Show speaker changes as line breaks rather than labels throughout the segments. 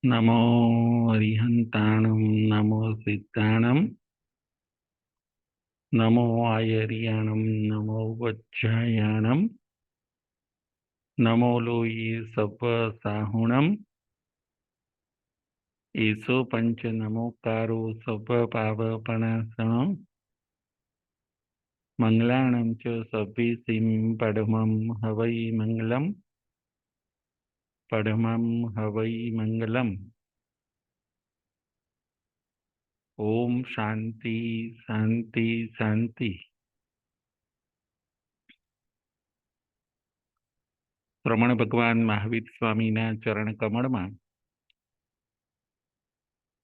નમો અરિહંતાણમ નમો સિદ્ધાણમ નમો આયર્યાણમ નમો વજ્જાયાણમ નમો લોયે સભ સાહુણમ એસો પંચ નમોકારો સભ પાવપણાસણમ મંગલાણમ ચ સભીસિમ પડમમ હવૈ મંગલમ પડમમ હવૈ મંગલમ. ઓમ શાંતિ શાંતિ શાંતિ. રમણ ભગવાન મહાવીર સ્વામીના ચરણ કમળમાં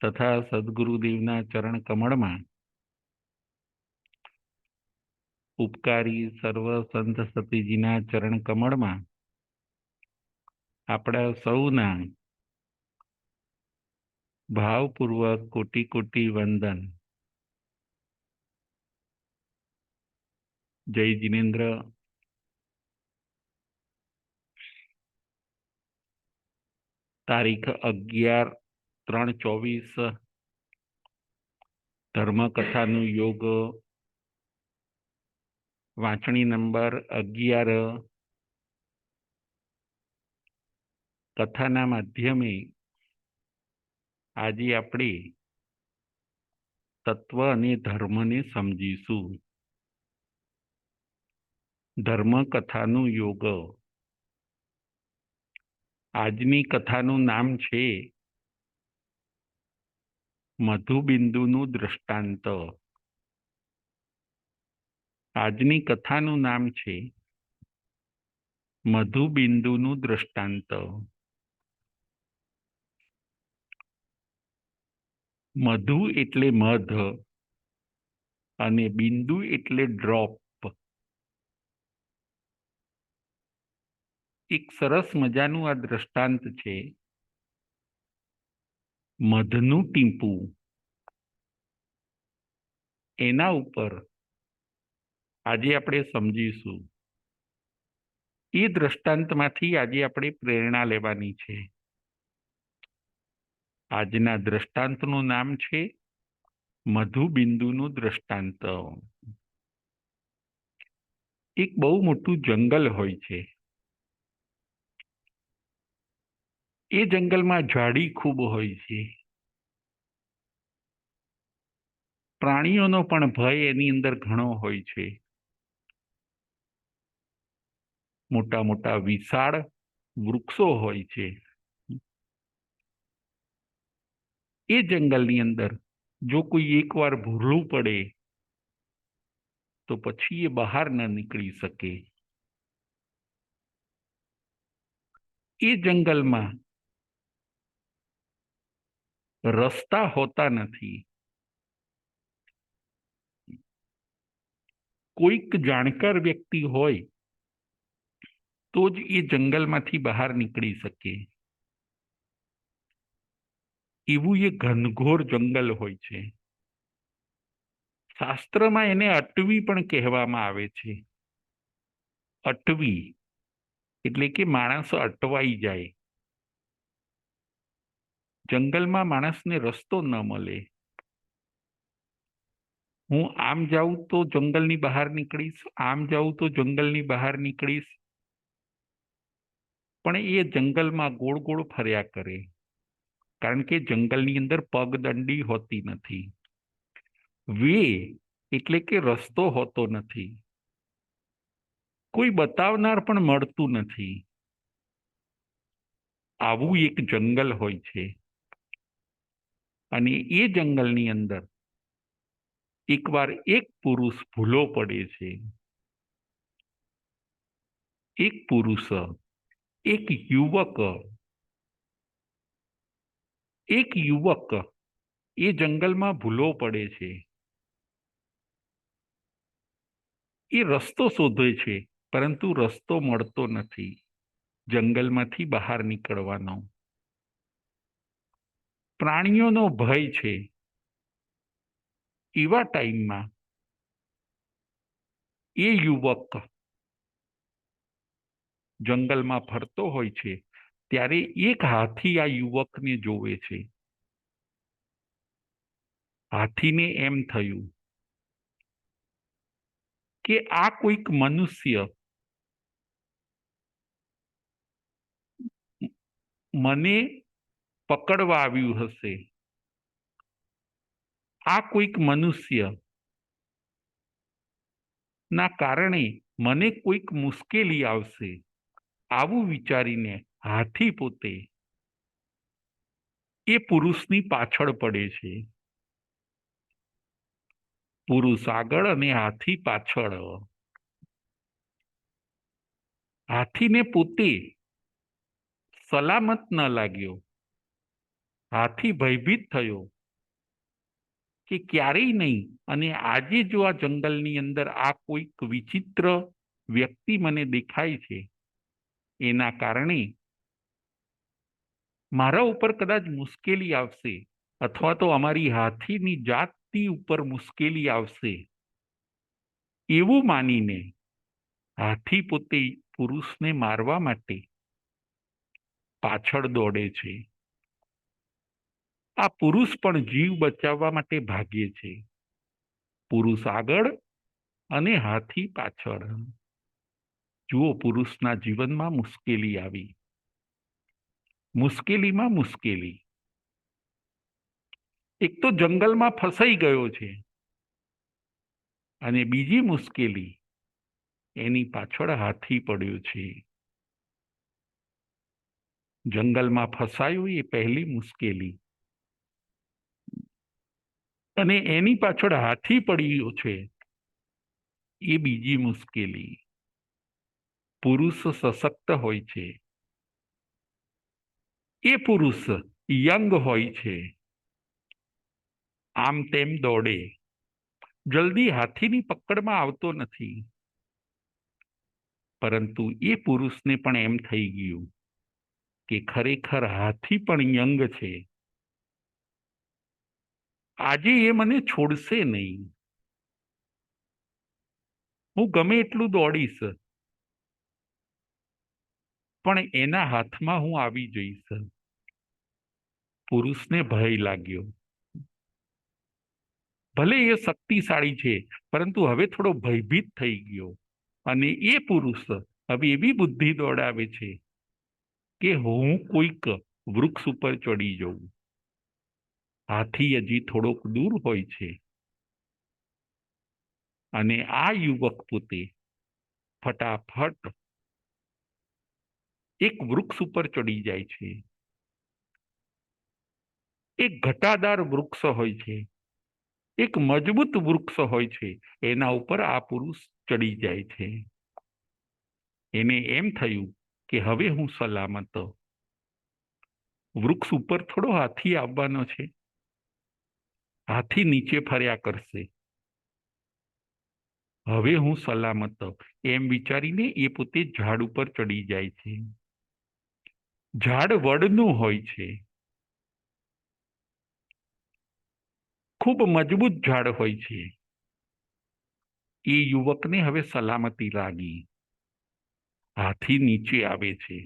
તથા સદગુરુદેવના ચરણ કમળમાં ઉપકારી સર્વ સંત સતીજીના ચરણ કમળમાં આપણા સૌના ભાવપૂર્વક કોટી કોટી વંદન. જય જિનેન્દ્ર. તારીખ 11/3/24 ધર્મકથાનું યોગ વાંચણી નંબર 11. કથાના માધ્યમે આજે આપણે તત્વ અને ધર્મને સમજીશું. ધર્મકથાનું યોગ. આજની કથાનું નામ છે મધુબિંદુનું દૃષ્ટાંત. આજની કથાનું નામ છે મધુબિંદુનું દૃષ્ટાંત. મધુ એટલે મધ અને બિંદુ એટલે ડ્રોપ. એક સરસ મજાનું આ દૃષ્ટાંત છે. મધનું ટીમ્પું, એના ઉપર આજે આપણે સમજીશું. એ દૃષ્ટાંતમાંથી આજે આપણે પ્રેરણા લેવાની છે. આજના દૃષ્ટાંતનું નામ છે મધુબિંદુનું દૃષ્ટાંત. એક બહુ મોટું જંગલ હોય છે. એ જંગલમાં ઝાડી ખૂબ હોય છે. પ્રાણીઓનો પણ ભય એની અંદર ઘણો હોય છે. મોટા મોટા વિશાળ વૃક્ષો હોય છે. એ જંગલની અંદર જો કોઈ એકવાર ભૂરલું પડે તો પછી એ બહાર ન નીકળી શકે. એ જંગલમાં રસ્તા હોતા નથી. કોઈક જાણકાર વ્યક્તિ હોય તો જ એ જંગલમાંથી બહાર નીકળી શકે. એવું એ ઘનઘોર જંગલ હોય છે. શાસ્ત્રમાં એને અટવી પણ કહેવામાં આવે છે. અટવી એટલે કે માણસ અટવાઈ જાય. જંગલમાં માણસને રસ્તો ન મળે. હું આમ જાઉં તો જંગલની બહાર નીકળીશ, આમ જાઉં તો જંગલની બહાર નીકળીશ, પણ એ જંગલમાં ગોળ ગોળ ફર્યા કરે. કારણ કે જંગલની અંદર પગદંડી હોતી નથી. વે એટલે કે રસ્તો હોતો નથી. કોઈ બતાવનાર પણ મળતું નથી. આવું એક જંગલ હોય છે. અને એ જંગલની અંદર એકવાર એક પુરુષ ભૂલો પડે છે. એક પુરુષ, એક યુવક એ જંગલમાં ભૂલો પડે છે. એ રસ્તો શોધે છે, પરંતુ રસ્તો મળતો નથી જંગલમાંથી બહાર નીકળવાનો. પ્રાણીઓનો ભય છે. એવા ટાઈમમાં એ યુવક જંગલમાં ફરતો હોય છે ત્યારે એક હાથી આ યુવકને જોવે છે. હાથીને એમ થયું કે આ કોઈક મનુષ્ય મને પકડવા આવ્યું હશે. આ કોઈક મનુષ્ય ના કારણે મને કોઈક મુશ્કેલી આવશે. આવું વિચારીને હાથી પોતે એ પુરુષની પાછળ પડે છે. પુરુષ આગળ અને હાથી પાછળ. હાથીને પોતે સલામત ન લાગ્યો. હાથી ભયભીત થયો કે ક્યારેય નહીં, અને આજે જો આ જંગલની અંદર આ કોઈક વિચિત્ર વ્યક્તિ મને દેખાય છે, એના કારણે મારા ઉપર કદાચ મુશ્કેલી આવશે, અથવા તો અમારી હાથીની જાતિ ઉપર મુશ્કેલી આવશે, એવું માનીને હાથી પોતે પુરુષને મારવા માટે પાછળ દોડે છે. આ પુરુષ પણ જીવ બચાવવા માટે ભાગે છે. પુરુષ આગળ અને હાથી પાછળ. જુઓ, પુરુષના જીવનમાં મુશ્કેલી આવી. મુશ્કેલીમાં મુશ્કેલી. એક તો જંગલમાં ફસાઈ ગયો છે, અને બીજી મુશ્કેલી, એની પાછળ હાથી પડ્યો છે. જંગલમાં ફસાયું એ પહેલી મુશ્કેલી, અને એની પાછળ હાથી પડ્યો છે એ બીજી મુશ્કેલી. પુરુષ સશક્ત હોય છે. એ પુરુષ યંગ હોય છે. આમ તેમ દોડે, જલ્દી હાથીની પકડમાં આવતો નથી. પરંતુ એ પુરુષને પણ એમ થઈ ગયું કે ખરેખર હાથી પણ યંગ છે. આજે એ મને છોડશે નહીં. હું ગમે એટલું દોડીશ, પણ એના હાથમાં હું આવી જઈશ. પુરુષને ભય લાગ્યો. ભલે એ શક્તિશાળી છે, પરંતુ હવે થોડો ભયભીત થઈ ગયો, અને એ પુરુષ હવે એવી બુદ્ધિ દોડાવે છે કે હું કોઈક વૃક્ષ ઉપર ચડી જઉં. હાથી હજી થોડોક દૂર હોય છે, અને આ યુવક પોતે ફટાફટ એક વૃક્ષ ઉપર ચડી જાય છે. એક ઘટાદાર વૃક્ષ હોય છે, એક મજબૂત વૃક્ષ હોય છે, એના ઉપર આ પુરુષ ચડી જાય છે. એને એમ થયું કે હવે હું સલામત. વૃક્ષ ઉપર થોડો હાથી આવવાનો છે, હાથી નીચે ફર્યા કરશે, હવે હું સલામત, એમ વિચારીને એ પોતે ઝાડ ઉપર ચડી જાય છે. ઝાડ વડનું હોય છે, ખૂબ મજબૂત ઝાડ હોય છે. એ યુવકને હવે સલામતી લાગી. હાથી નીચે આવે છે,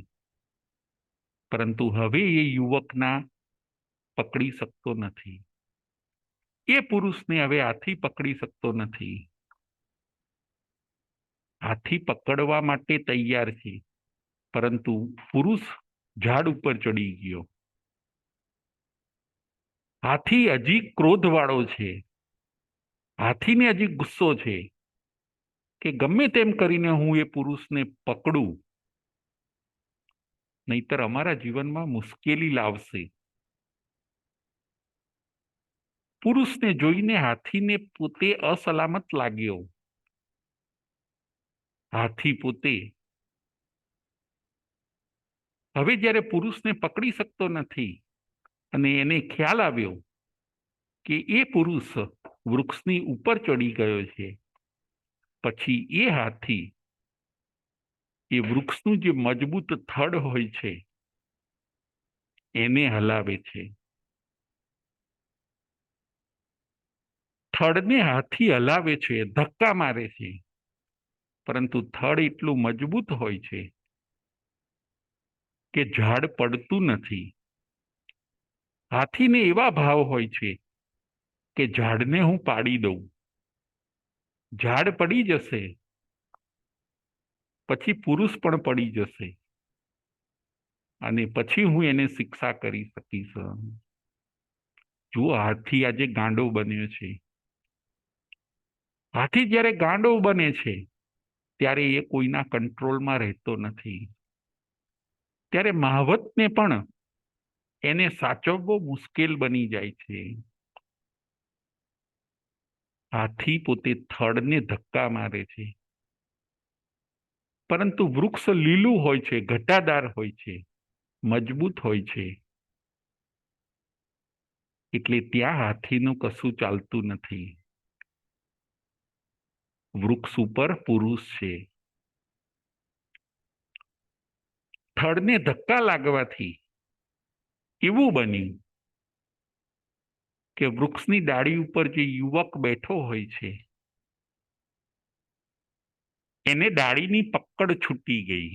પરંતુ હવે એ યુવકના પકડી શકતો નથી. એ પુરુષને હવે હાથી પકડી શકતો નથી. હાથી પકડવા માટે તૈયાર છે, પરંતુ પુરુષ ઝાડ ઉપર ચડી ગયો. હાથી હજી ક્રોધવાળો છે. હાથીને હજી ગુસ્સો છે કે ગમે તેમ કરીને હું એ પુરુષને પકડું, નહીતર અમારા જીવનમાં મુશ્કેલી લાવશે. પુરુષને જોઈને હાથીને પોતે અસલામત લાગ્યો. હાથી પોતે હવે જ્યારે પુરુષને પકડી શકતો નથી, અને એને ખ્યાલ આવ્યો કે એ પુરુષ વૃક્ષની ઉપર ચડી ગયો છે, પછી એ હાથી એ વૃક્ષનું જે મજબૂત થડ હોય છે એને હલાવે છે. થડને હાથી હલાવે છે, ધક્કા મારે છે, પરંતુ થડ એટલું મજબૂત હોય છે કે ઝાડ પડતું નથી. હાથીને એવા ભાવ હોય છે કે ઝાડને હું પાડી દઉં, ઝાડ પડી જશે પછી પુરુષ પણ પડી જશે અને પછી હું એને શિક્ષા કરી શકીશ. જુઓ, હાથી આજે ગાંડો બન્યો છે. હાથી જ્યારે ગાંડો બને છે ત્યારે એ કોઈના કંટ્રોલમાં રહેતો નથી. ત્યારે મહાવતને પણ એને સાચવવો મુશ્કેલ બની જાય છે. હાથી પોતે થડને ધક્કા મારે છે, પરંતુ વૃક્ષ લીલું હોય છે, ઘટાદાર હોય છે, મજબૂત હોય છે, એટલે ત્યાં હાથીનું કશું ચાલતું નથી. વૃક્ષ ઉપર પુરુષ છે. થડને ધક્કા લાગવાથી એવું બન્યું કે વૃક્ષની ડાળી ઉપર જે યુવક બેઠો હોય છે એને ડાળીની પકડ છૂટી ગઈ.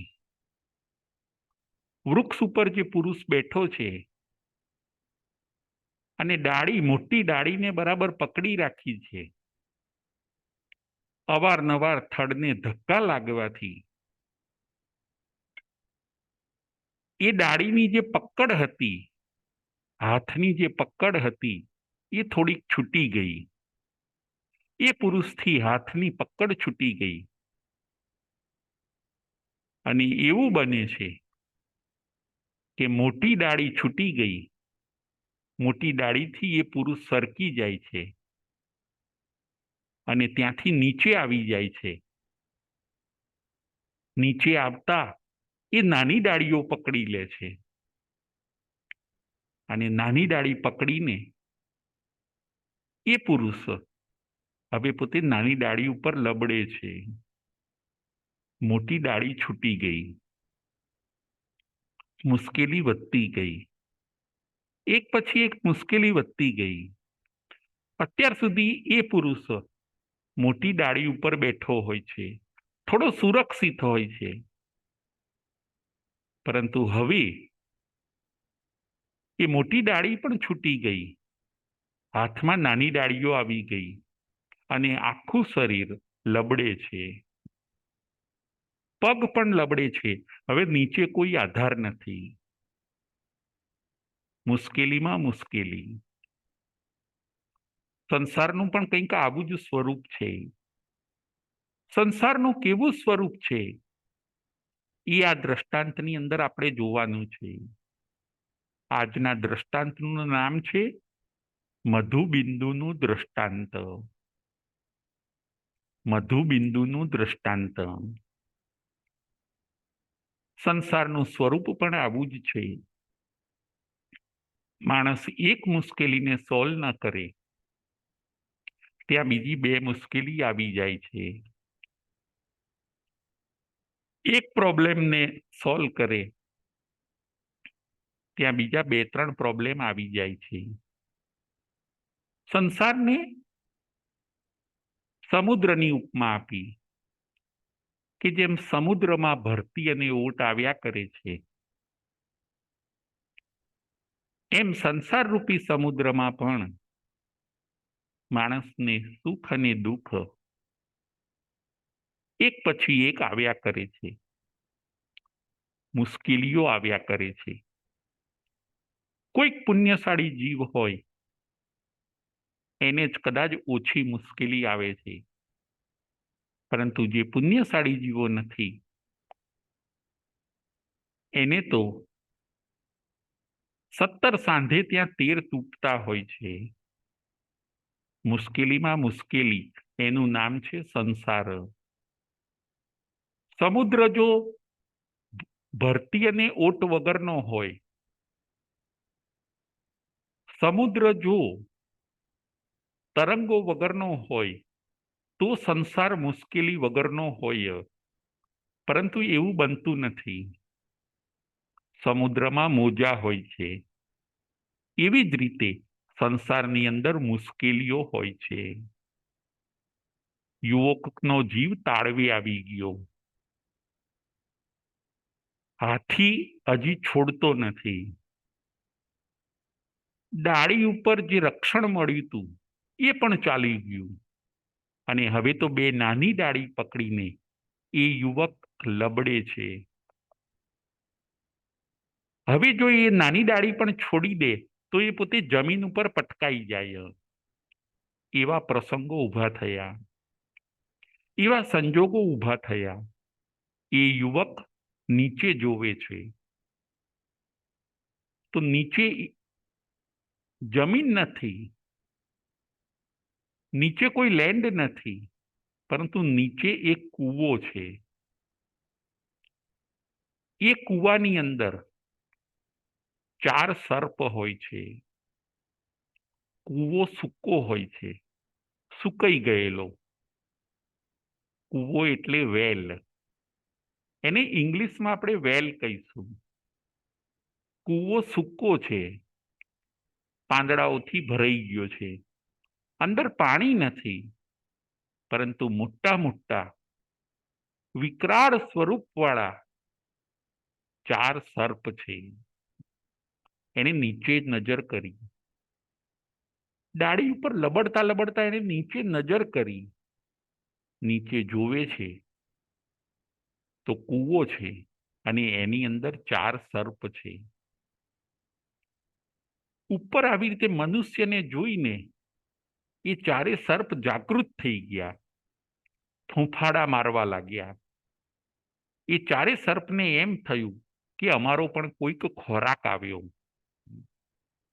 વૃક્ષ ઉપર જે પુરુષ બેઠો છે અને ડાળી, મોટી ડાળીને બરાબર પકડી રાખી છે, અવારનવાર થડને ધક્કા લાગવાથી એ ડાળીની જે પકડ હતી, હાથની જે પકડ હતી, એ થોડીક છૂટી ગઈ. એ પુરુષથી હાથની પકડ છૂટી ગઈ અને એવું બને છે કે મોટી ડાળી છૂટી ગઈ. મોટી ડાળીથી એ પુરુષ સરકી જાય છે અને ત્યાંથી નીચે આવી જાય છે. નીચે આવતા એ નાની ડાળીઓ પકડી લે છે અને નાની ડાળી પકડીને એ પુરુષ હવે પોતે નાની ડાળી ઉપર લબડે છે. મોટી ડાળી છૂટી ગઈ, મુશ્કેલી વધતી ગઈ, એક પછી એક મુશ્કેલી વધતી ગઈ. અત્યાર સુધી એ પુરુષ મોટી ડાળી ઉપર બેઠો હોય છે, થોડો સુરક્ષિત હોય છે, પરંતુ હવે એ મોટી ડાળી પણ છૂટી ગઈ, હાથમાં નાની ડાળીઓ આવી ગઈ અને આખું શરીર લબડે છે, પગ પણ લબડે છે. હવે નીચે કોઈ આધાર નથી. મુશ્કેલીમાં મુશ્કેલી. સંસારનું પણ કંઈક આવું જ સ્વરૂપ છે. સંસારનું કેવું સ્વરૂપ છે એ આ દ્રષ્ટાંતની અંદર આપણે જોવાનું છે. આજના દ્રષ્ટાંતનું નામ છે મધુબિંદુનું દ્રષ્ટાંત. મધુબિંદુનું દ્રષ્ટાંત. સંસારનું સ્વરૂપ પણ આવું જ છે. માણસ એક મુશ્કેલીને સોલ્વ ન કરે ત્યાં બીજી બે મુશ્કેલી આવી જાય છે. એક પ્રોબ્લેમને સોલ્વ કરે ત્યાં બીજા બે ત્રણ પ્રોબ્લેમ આવી જાય છે. સંસારને સમુદ્રની ઉપમા આપી કે જેમ સમુદ્રમાં ભરતી અને ઓટ આવ્યા કરે છે એમ સંસાર રૂપી સમુદ્રમાં પણ માણસને સુખ અને દુઃખ એક પછી એક આવ્યા કરે છે, મુશ્કેલીઓ આવ્યા કરે છે. કોઈક પુણ્યશાળી જીવ હોય એને જ કદાચ ઓછી મુશ્કેલી આવે છે, પરંતુ જે પુણ્યશાળી જીવો નથી એને તો 17 સાંધે ત્યાં 13 તૂટતા હોય છે. મુશ્કેલીમાં મુશ્કેલી, એનું નામ છે સંસાર. સમુદ્ર જો ભરતી અને ઓટ વગરનો હોય, સમુદ્ર જો તરંગો વગરનો હોય તો સંસાર મુશ્કેલી વગરનો હોય, પરંતુ એવું બનતું નથી. સમુદ્રમાં મોજા હોય છે, એવી જ રીતે સંસારની અંદર મુશ્કેલીઓ હોય છે. યુવકનો જીવ તાળવે આવી ગયો. હાથી હજી છોડતો નથી. ડાળી ઉપર જે રક્ષણ મળ્યું હતું એ પણ ચાલી ગયું, અને હવે તો બે નાની ડાળી પકડીને એ યુવક લબડે છે. હવે જો એ નાની ડાળી પણ છોડી દે તો એ પોતે જમીન ઉપર પટકાઈ જાય. એવા પ્રસંગો ઊભા થયા, એવા સંજોગો ઊભા થયા. એ યુવક નીચે જોવે છે તો નીચે જમીન નથી, નીચે કોઈ લેન્ડ નથી, પરંતુ નીચે એક કૂવો છે. એ કૂવાની અંદર 4 સર્પ હોય છે. કૂવો સૂકો હોય છે, સુકાઈ ગયેલો. કૂવો એટલે વેલ. એને ઇંગ્લિશમાં આપણે વેલ કહીશું. કૂવો સૂકો છે, પાંદડાઓથી ભરાઈ ગયો છે. અંદર પાણી નથી, પરંતુ મોટા મોટા વિકરાળ સ્વરૂપવાળા 4 સર્પ છે. એને નીચે નજર કરી, ડાળી ઉપર લબડતા લબડતા એને નીચે નજર કરી. નીચે જોવે છે તો કૂવો છે, અને એની અંદર 4 સર્પ છે. ઉપર આવી રીતે મનુષ્યને જોઈને એ 4 સર્પ જાગૃત થઈ ગયા, ફૂંફાડા મારવા લાગ્યા. એ 4 સર્પને એમ થયું કે અમારો પણ કોઈક ખોરાક આવ્યો.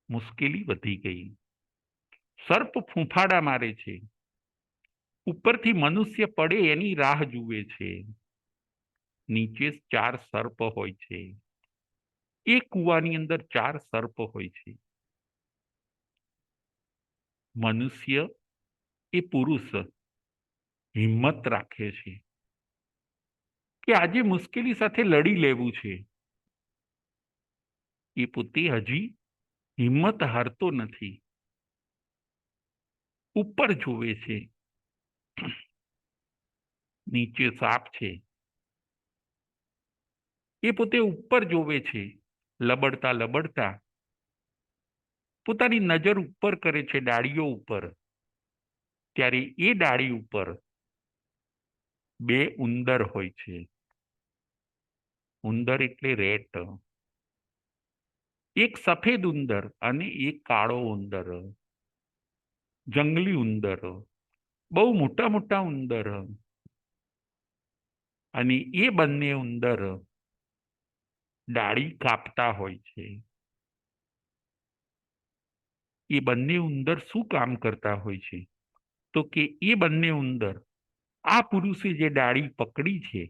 મુશ્કેલી વધી ગઈ. સર્પ ફૂંફાડા મારે છે, ઉપરથી મનુષ્ય પડે એની રાહ જુએ છે. નીચે 4 સર્પ હોય છે. એ કૂવાની અંદર 4 સર્પ હોય છે. મનુષ્ય એ પુરુષ હિંમત રાખે છે કે આજે મુશ્કેલી સાથે લડી લેવું છે. એ પોતે હજી હિંમત હારતો નથી. ઉપર જોવે છે, નીચે સાપ છે. એ પોતે ઉપર જોવે છે, લબડતા લબડતા પોતાની નજર ઉપર કરે છે, ડાળીઓ ઉપર. ત્યારે એ ડાળી ઉપર 2 ઉંદર હોય છે. ઉંદર એટલે રેટ. એક સફેદ ઉંદર અને એક કાળો ઉંદર. જંગલી ઉંદર, બહુ મોટા મોટા ઉંદર. અને એ બંને ઉંદર ડાળી કાપતા હોય છે. એ બંને ઉંદર શું કામ કરતા હોય છે? તો કે એ બંને ઉંદર આ પુરુષે જે ડાળી પકડી છે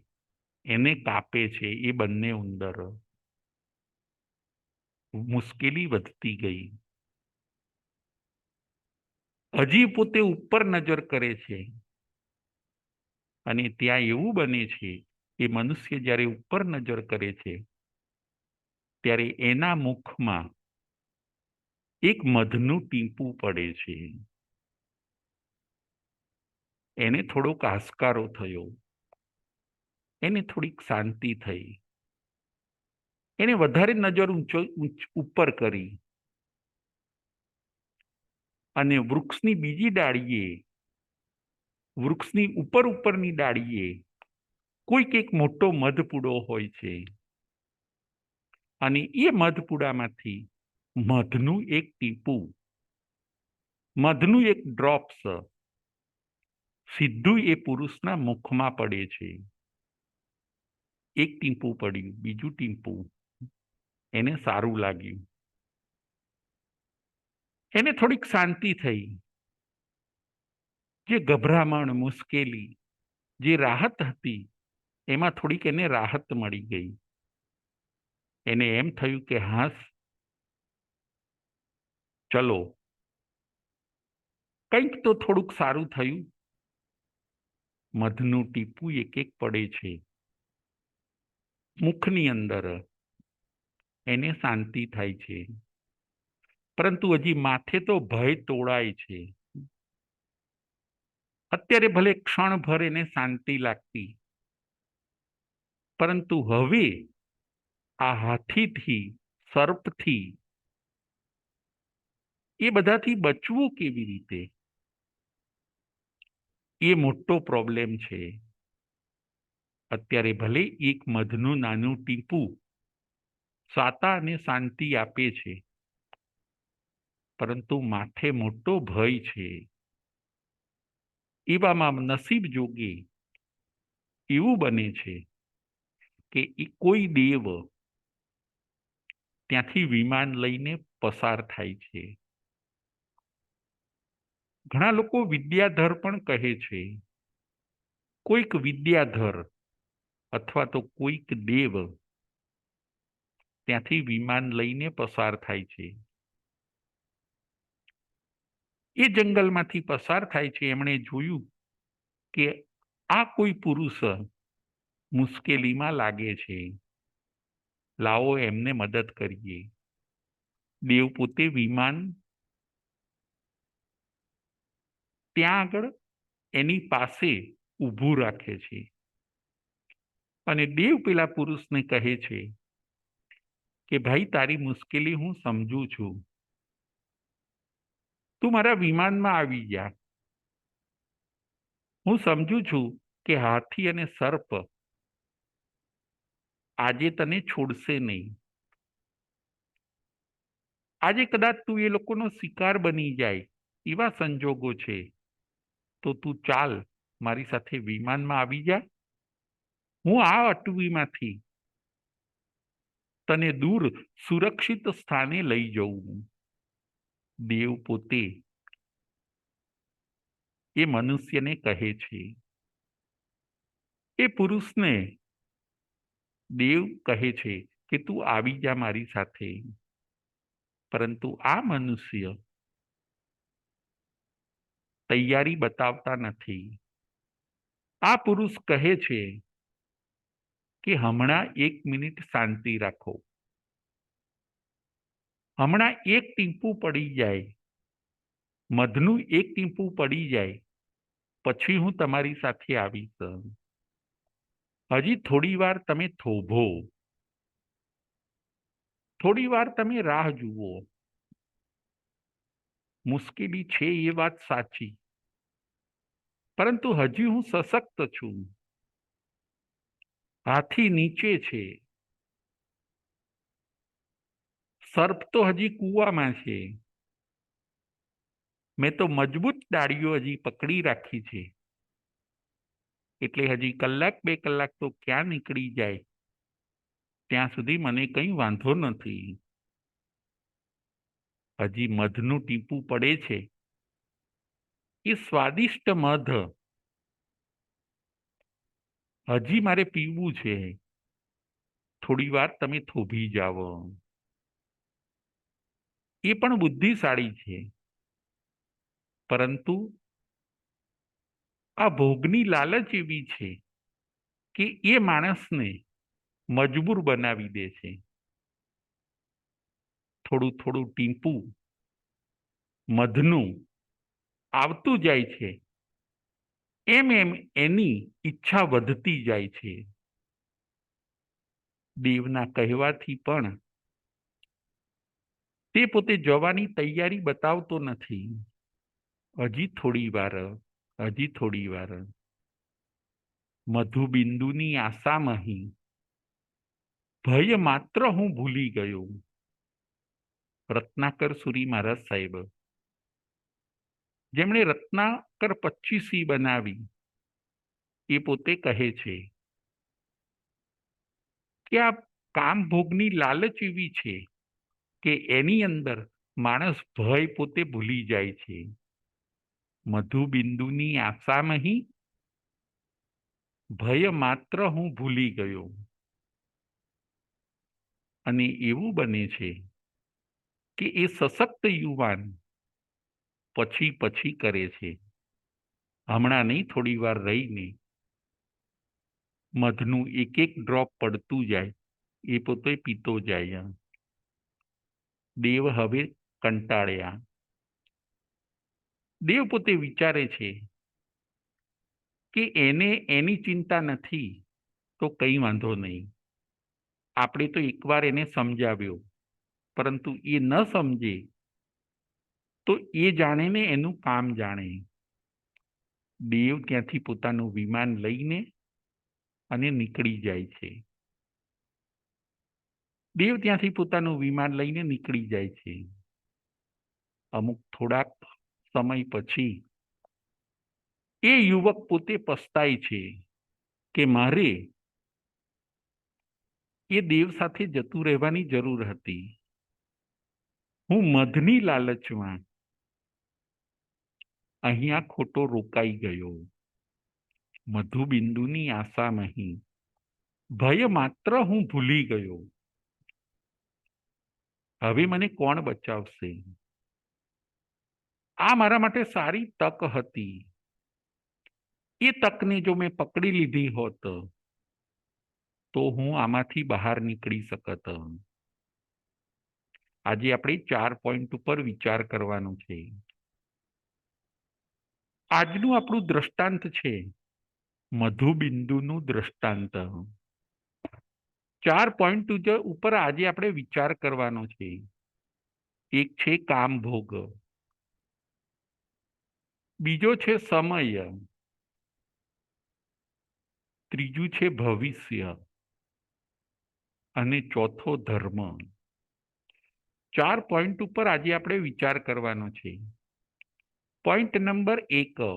એને કાપે છે. એ બંને ઉંદર. મુશ્કેલી વધતી ગઈ. હજી પોતે ઉપર નજર કરે છે, અને ત્યાં એવું બને છે એ મનુષ્ય જ્યારે ઉપર નજર કરે છે ત્યારે એના મુખમાં એક મધનું ટીપું પડે છે. એને થોડોક હાશકારો થયો, એને થોડીક શાંતિ થઈ. એને વધારે નજર ઉપર કરી, અને વૃક્ષની બીજી ડાળીએ, વૃક્ષની ઉપર ઉપરની ડાળીએ કોઈક એક મોટો મધપૂડો હોય છે, અને એ મધપૂડામાંથી મધનું એક ટીપું, મધનું એક ડ્રોપ્સ સીધું એ પુરુષના મુખમાં પડે છે. એક ટીપું પડ્યું, બીજું ટીપું. એને સારું લાગ્યું, એને થોડીક શાંતિ થઈ. જે ગભરામણ, મુશ્કેલી, જે રાહત હતી એમાં થોડીક એને રાહત મળી ગઈ. એને એમ થયું કે હાસ, ચલો કંઈક તો થોડુંક સારું થયું. મધનું ટીપું એક એક પડે છે મુખની અંદર. એને શાંતિ થાય છે, પરંતુ હજી માથે તો ભય તોળાય છે. અત્યારે ભલે ક્ષણભર એને શાંતિ લાગતી, પરંતુ હવે આ હાથીથી, સર્પથી, એ બધાથી બચવું કેવી રીતે, એ મોટો પ્રોબ્લેમ છે. અત્યારે ભલે એક મધનું નાનું ટીપું સાતા અને શાંતિ આપે છે, પરંતુ માથે મોટો ભય છે. એવામાં નસીબ જોગે એવું બને છે કે એ કોઈ દેવ ત્યાંથી વિમાન લઈને પસાર થાય છે. ઘણા લોકો વિદ્યાધર પણ કહે છે. કોઈક વિદ્યાધર અથવા તો કોઈક દેવ ત્યાંથી વિમાન લઈને પસાર થાય છે. એ જંગલમાંથી પસાર થાય છે. એમણે જોયું કે આ કોઈ પુરુષ મુશ્કેલીમાં લાગે છે, લાવો એમને મદદ કરીએ. દેવ પોતે વિમાન ત્યાં આગળ એની પાસે ઊભું રાખે છે અને દેવ પેલા પુરુષને કહે છે કે ભાઈ, તારી મુશ્કેલી હું સમજુ છું, તું મારા વિમાનમાં આવી જા. હું સમજુ છું કે હાથી અને સર્પ આજે તને છોડશે નહીં. આજે કદાચ તું એ લોકોનો શિકાર બની જાય એવા સંજોગો છે, તો તું ચાલ, મારી સાથે વિમાનમાં આવી જા. હું આ અટવીમાંથી તને દૂર સુરક્ષિત સ્થાને લઈ જઉં. દેવ પોતે એ મનુષ્યને કહે છે. એ પુરુષને દેવ કહે છે કે તું આવી જા મારી સાથે. પરંતુ આ મનુષ્ય તૈયારી બતાવતા નથી. આ પુરુષ કહે છે કે હમણાં 1 મિનિટ શાંતિ રાખો. હમણાં એક ટીપું પડી જાય, મધનું એક ટીપું પડી જાય, પછી હું તમારી સાથે આવીશ. હજી થોડી વાર તમે થોભો, થોડી વાર તમે રાહ જુઓ. મુશ્કેલી છે એ વાત સાચી, પરંતુ હજી હું સશક્ત છું. હાથી નીચે છે, સર્પ તો હજી કૂવામાં છે. મેં તો મજબૂત ડાળીઓ હજી પકડી રાખી છે, એટલે હજી 1-2 કલાક તો ક્યાં નીકળી જાય, ત્યાં સુધી મને કંઈ વાંધો નથી. હજી મધનું ટીપું પડે છે. એ સ્વાદિષ્ટ મધ હજી મારે પીવું છે. થોડી વાર તમે થોભી જાઓ. એ પણ બુદ્ધિશાળી છે, પરંતુ આ ભોગની લાલચ એવી છે કે એ માણસને મજબૂર બનાવી દે છે. થોડું થોડું ટીપું મધનું આવતું જાય છે, એમ એમ એની ઈચ્છા વધતી જાય છે. દેવના કહેવાથી પણ તે પોતે જવાની તૈયારી બતાવતો નથી. હજી થોડી વાર, હજી થોડી વાર. મધુબિંદુની આશામહી ભય માત્ર હું ભૂલી ગયો. રત્નાકર સુરી મહારાજ સાહેબ, જેમણે રત્નાકર 25 બનાવી, એ પોતે કહે છે કે આ કામભોગની લાલચ એવી છે કે એની અંદર માણસ ભય પોતે ભૂલી જાય છે. મધુબિંદુની આશામહી ભય માત્ર હું ભૂલી ગયો. અને એવું બને છે કે એ સશક્ત યુવાન પછી પછી કરે છે. હમણાં નહીં, થોડી વાર રહીને મધનું એક એક ડ્રોપ પડતું જાય, એ પોતે પીતો જાય. દેવ હવે કંટાળ્યા. દેવ પોતે વિચારે છે કે એને એની ચિંતા નથી, તો કંઈ વાંધો નહીં. આપણે તો એકવાર એને સમજાવ્યો, પરંતુ એ ન સમજે તો એ જાણે ને એનું કામ જાણે. દેવ ત્યાંથી પોતાનું વિમાન લઈને અને નીકળી જાય છે. દેવ ત્યાંથી પોતાનું વિમાન લઈને નીકળી જાય છે. અમુક થોડાક સમય પછી એ યુવક પોતે પસ્તાય છે કે મારે એ દેવ સાથે જતું રહેવાની જરૂર હતી. હું મધની લાલચમાં અહીંયા ખોટો રોકાઈ ગયો. મધુબિંદુની આશામાં ભય માત્ર હું ભૂલી ગયો. હવે મને કોણ બચાવશે? આ મારા માટે સારી તક હતી. એ તકને જો મેં પકડી લીધી હોત તો હું આમાંથી બહાર નીકળી શકત. આજે આપણે 4 પોઈન્ટ ઉપર વિચાર કરવાનો છે. આજનું આપણું દ્રષ્ટાંત છે મધુબિંદુનું દ્રષ્ટાંત. 4 પોઈન્ટ ઉપર આજે આપણે વિચાર કરવાનો છે. એક છે કામભોગ, બીજો છે સમય, ત્રીજું છે ભવિષ્ય અને ચોથો ધર્મ. 4 પોઈન્ટ ઉપર આજે આપણે વિચાર કરવાનો છે. પોઈન્ટ નંબર 1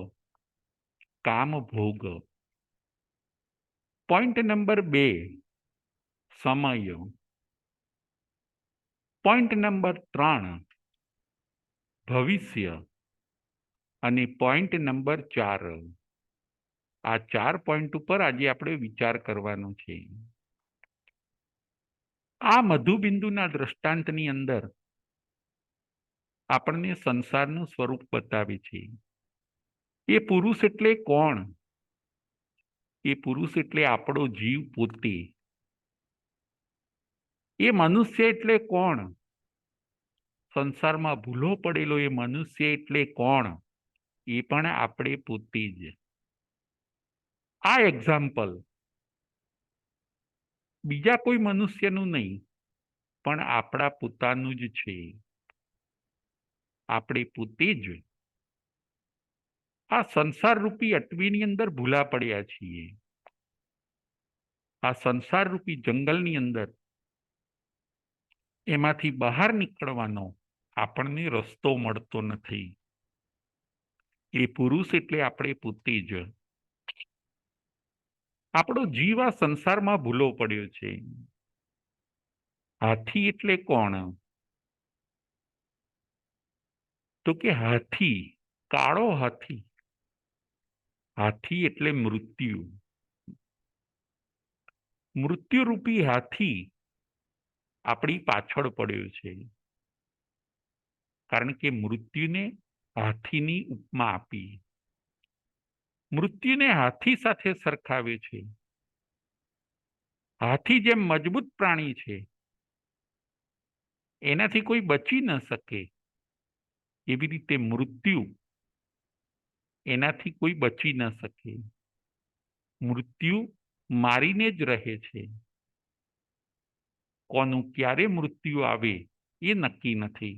કામભોગ, પોઈન્ટ નંબર 2 સમય, પોઈન્ટ નંબર 3 ભવિષ્ય અને પોઈન્ટ નંબર 4. આ 4 પોઈન્ટ ઉપર આજે આપણે વિચાર કરવાનો છે. આ મધુબિંદુના દ્રષ્ટાંતની અંદર આપણને સંસારનું સ્વરૂપ બતાવે છે. એ પુરુષ એટલે કોણ? એ પુરુષ એટલે આપણો જીવ પોતે. એ મનુષ્ય એટલે કોણ? સંસારમાં ભૂલો પડેલો એ મનુષ્ય એટલે કોણ? એ પણ આપણે પોતે જ. આ એક્ઝામ્પલ બીજા કોઈ મનુષ્યનું નહીં, પણ આપણા પોતાનું જ છે. આપણે પોતે જ આ સંસાર રૂપી અટવીની અંદર ભૂલા પડ્યા છીએ. આ સંસાર રૂપી જંગલની અંદર એમાંથી બહાર નીકળવાનો આપણને રસ્તો મળતો નથી. એ પુરુષ એટલે આપણે પોતે જ. આપણો જીવ આ સંસારમાં ભૂલો પડ્યો છે. હાથી એટલે કોણ? તો કે હાથી, કાળો હાથી. હાથી એટલે મૃત્યુ. મૃત્યુરૂપી હાથી આપણી પાછળ પડ્યો છે. કારણ કે મૃત્યુને હાથીની ઉપમા આપી. મૃત્યુને હાથી સાથે સરખાવે છે. હાથી જેમ મજબૂત પ્રાણી છે, એનાથી કોઈ બચી ન શકે, એવી રીતે મૃત્યુ એનાથી કોઈ બચી ન શકે. મૃત્યુ મારીને જ રહે છે. કોનું ક્યારે મૃત્યુ આવે એ નક્કી નથી.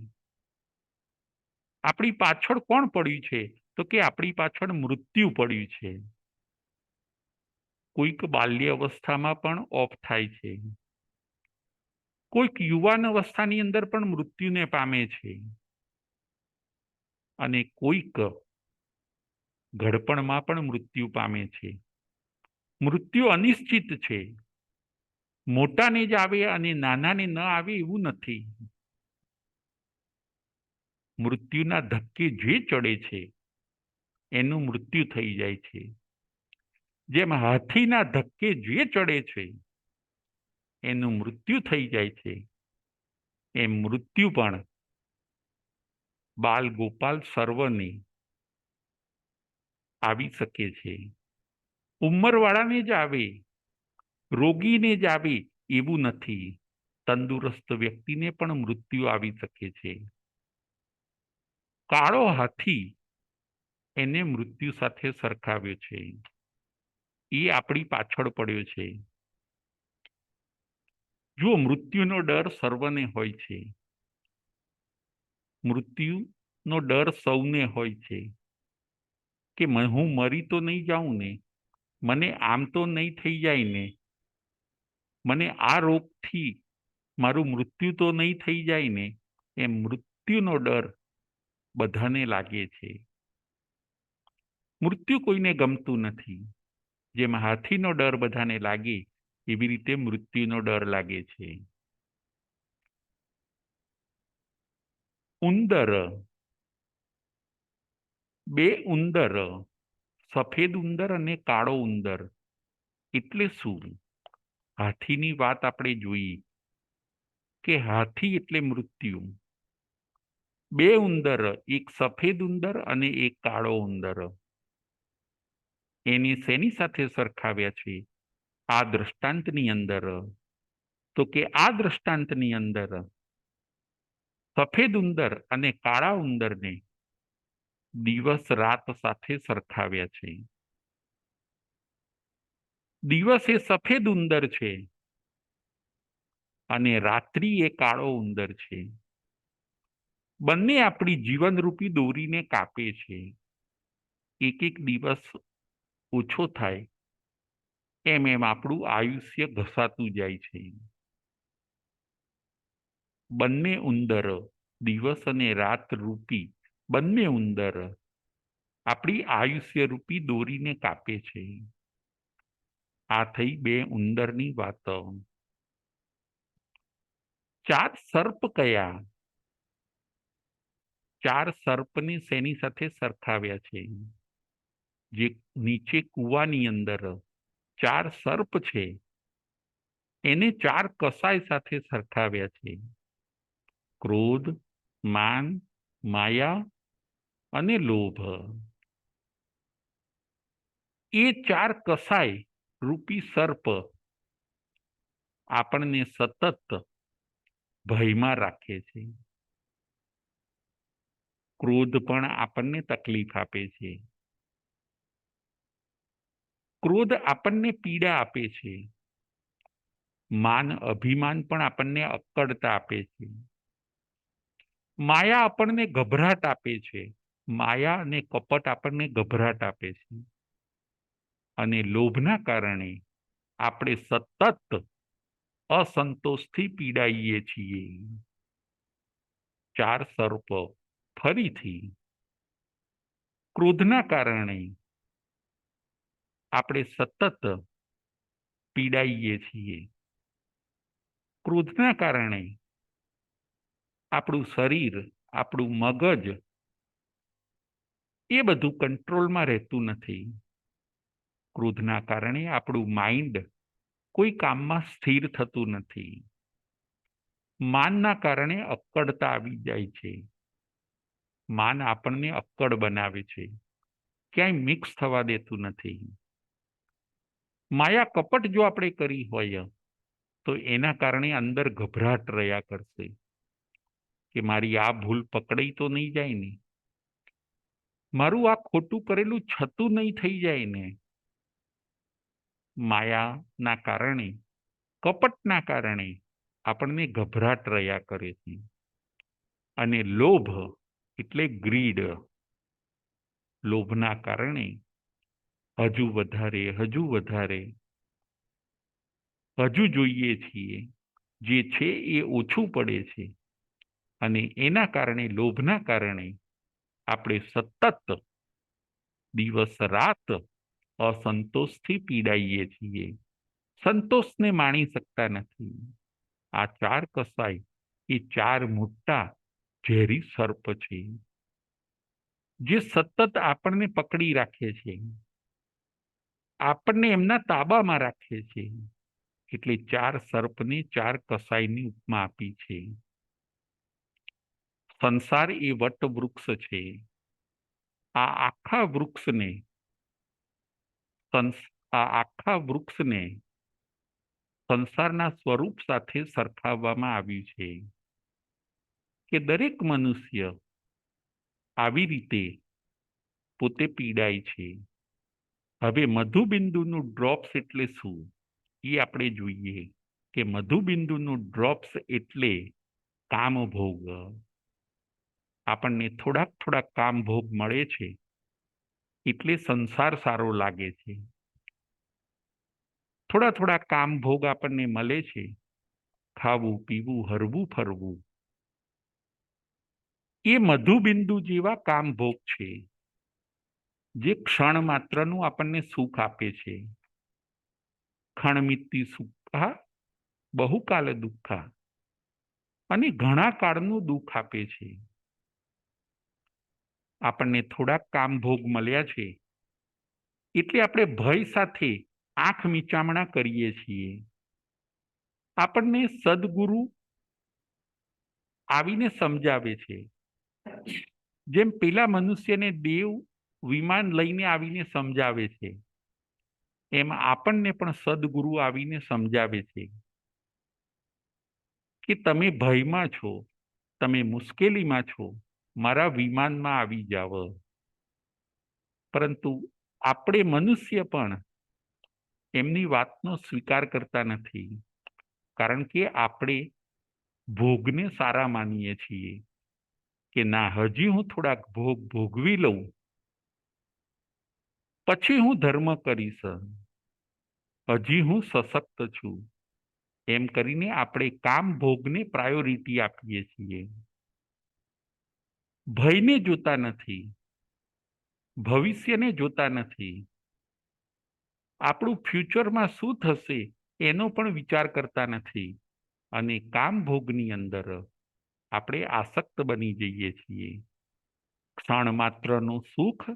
આપણી પાછળ કોણ પડ્યું છે? તો કે આપણી પાછળ મૃત્યુ પડ્યું છે. કોઈક બાલ્ય અવસ્થામાં પણ ઓફ થાય છે. કોઈક યુવાન અવસ્થાની અંદર પણ મૃત્યુને પામે છે. અને કોઈક ઘડપણમાં પણ મૃત્યુ પામે છે. મૃત્યુ અનિશ્ચિત છે. મોટાને જ આવે અને નાનાને ન આવે એવું નથી. મૃત્યુના ધક્કે જે ચડે છે એનું મૃત્યુ થઈ જાય છે. જેમ હાથીના ધક્કે જે ચડે છે એનું મૃત્યુ થઈ જાય છે, એમ મૃત્યુ પણ બાલ ગોપાલ સર્વને આવી શકે છે. ઉંમરવાળાને જ આવે, રોગીને જ આવે એવું નથી. તંદુરસ્ત વ્યક્તિને પણ મૃત્યુ આવી શકે છે. કાળો હાથી એને મૃત્યુ સાથે સરખાવ્યો છે. એ આપણી પાછળ પડ્યો છે. જુઓ, મૃત્યુનો ડર સર્વને હોય છે. મૃત્યુનો ડર સૌને હોય છે કે હું મરી તો નહીં જાઉં ને, મને આમ તો નહીં થઈ જાય ને, મને આ રોગથી મારું મૃત્યુ તો નહીં થઈ જાય ને. એ મૃત્યુનો ડર બધાને લાગે છે. મૃત્યુ કોઈને ગમતું નથી. જેમ હાથીનો ડર બધાને લાગે એવી રીતે મૃત્યુનો ડર લાગે છે. ઉંદર, બે ઉંદર, સફેદ ઉંદર અને કાળો ઉંદર એટલે શું? હાથીની વાત આપણે જોઈ કે હાથી એટલે મૃત્યુ. બે ઉંદર, એક સફેદ ઉંદર અને એક કાળો ઉંદર, એને શેની સાથે સરખાવ્યા છે આ દ્રષ્ટાંતની અંદર? તો કે આ દ્રષ્ટાંતની અંદર સફેદ ઉંદર અને કાળા ઉંદરને દિવસ રાત સાથે સરખાવ્યા છે. દિવસ એ સફેદ ઉંદર છે અને રાત્રિ એ કાળો ઉંદર છે. બંને આપણી જીવનરૂપી દોરીને કાપે છે. એક એક દિવસ ઓછો થાય એમ એમ આપણું આયુષ્ય ઘસાતું જાય છે. બંને ઉંદર, દિવસ અને રાત રૂપી બંને ઉંદર આપણી આયુષ્ય રૂપી દોરીને કાપે છે. આ થઈ બે ઉંદરની વાતો. ચાર સર્પ કયા? ચાર સર્પને શેની સાથે સરખાવ્યા છે? જે નીચે કૂવાની અંદર ચાર સર્પ છે એને ચાર કસાય સાથે સરખાવ્યા છે. ક્રોધ, માન, માયા અને લોભ. એ ચાર કસાય રૂપી સર્પ આપણને સતત ભયમાં રાખે છે. ક્રોધ પણ આપણને તકલીફ આપે છે. ક્રોધ આપણને પીડા આપે છે. માન, અભિમાન પણ આપણને અક્કડતા આપે છે. માયા આપણને ગભરાટ આપે છે. માયા અને કપટ આપણને ગભરાટ આપે છે. અને લોભના કારણે આપણે સતત અસંતોષથી પીડાઈએ છીએ. ચાર સર્પ ફરીથી. ક્રોધના કારણે આપણે સતત પીડાઈએ છીએ. ક્રોધના કારણે આપણું શરીર, આપણું મગજ એ બધું કંટ્રોલમાં રહેતું નથી. ક્રોધના કારણે આપણું માઇન્ડ કોઈ કામમાં સ્થિર થતું નથી. માનના કારણે અક્કડતા આવી જાય છે. માન આપણને અક્કડ બનાવે છે, ક્યાંય મિક્સ થવા દેતું નથી. માયા કપટ જો આપણે કરી હોય તો એના કારણે અંદર ગભરાટ રહ્યા કરશે કે મારી આ ભૂલ પકડાઈ તો નહીં જાય ને, મારું આ ખોટું કરેલું છતું નહીં થઈ જાય ને. માયાના કારણે, કપટના કારણે આપણને ગભરાટ રહ્યા કરે છે. અને લોભ એટલે ગ્રીડ. લોભના કારણે હજુ વધારે, હજુ વધારે, હજુ જોઈએ છીએ, જે છે એ ઓછું પડે છે. અને એના કારણે, લોભના કારણે આપણે સતત દિવસ રાત અસંતોષથી પીડાઈએ છીએ. સંતોષને માણી શકતા નથી. આ ચાર કસાય એ ચાર મોટા ઝેરી સર્પ છે જે સતત આપણને પકડી રાખે છે, આપણને એમના તાબામાં રાખે છે. એટલે ચાર સર્પને ચાર કસાયની ઉપમા આપી છે. સંસાર એ વટવૃક્ષ છે. આ આખા વૃક્ષને સંસારના સ્વરૂપ સાથે સરખાવવામાં આવ્યું છે કે દરેક મનુષ્ય આવી રીતે પોતે પીડાય છે. હવે મધુબિંદુનું ડ્રોપ્સ એટલે શું એ આપણે જોઈએ. કે મધુબિંદુનું ડ્રોપ્સ એટલે કામભોગ. આપણને થોડાક થોડાક કામભોગ મળે છે એટલે સંસાર સારો લાગે છે. થોડા થોડા કામભોગ આપણને મળે છે, ખાવું પીવું હરવું ફરવું, એ મધુબિંદુ જેવા કામભોગ છે જે ક્ષણ માત્રનું આપણને સુખ આપે છે. ખણમિત્તી સુખા બહુકાલ દુઃખા, અને ઘણા કાળનું દુઃખ આપે છે. આપણને થોડાક કામભોગ મળ્યા છે એટલે આપણે ભય સાથે આંખ મીચામણા કરીએ છીએ. આપણને સદગુરુ આવીને સમજાવે છે. જેમ પેલા મનુષ્યને દેવ વિમાન લઈને આવીને સમજાવે છે, એમ આપણને પણ સદગુરુ આવીને સમજાવે છે કે તમે ભયમાં છો, તમે મુશ્કેલીમાં છો, મારા વિમાનમાં આવી જાવ. પરંતુ આપણે મનુષ્ય પણ એમની વાતનો સ્વીકાર કરતા નથી, કારણ કે આપણે ભોગને સારા માનીએ છીએ કે ના, હજી હું થોડાક ભોગ ભોગવી લઉં પછી હું ધર્મ કરીશ, હજી હું સશક્ત છું, એમ કરીને આપણે કામ ભોગને પ્રાયોરિટી આપીએ છીએ. ભયને જોતા નથી, ભવિષ્યને જોતા નથી, આપણું ફ્યુચરમાં શું થશે એનો પણ વિચાર કરતા નથી, અને કામ ભોગની અંદર આપણે આસક્ત બની જઈએ છીએ. ક્ષણ માત્રનું સુખ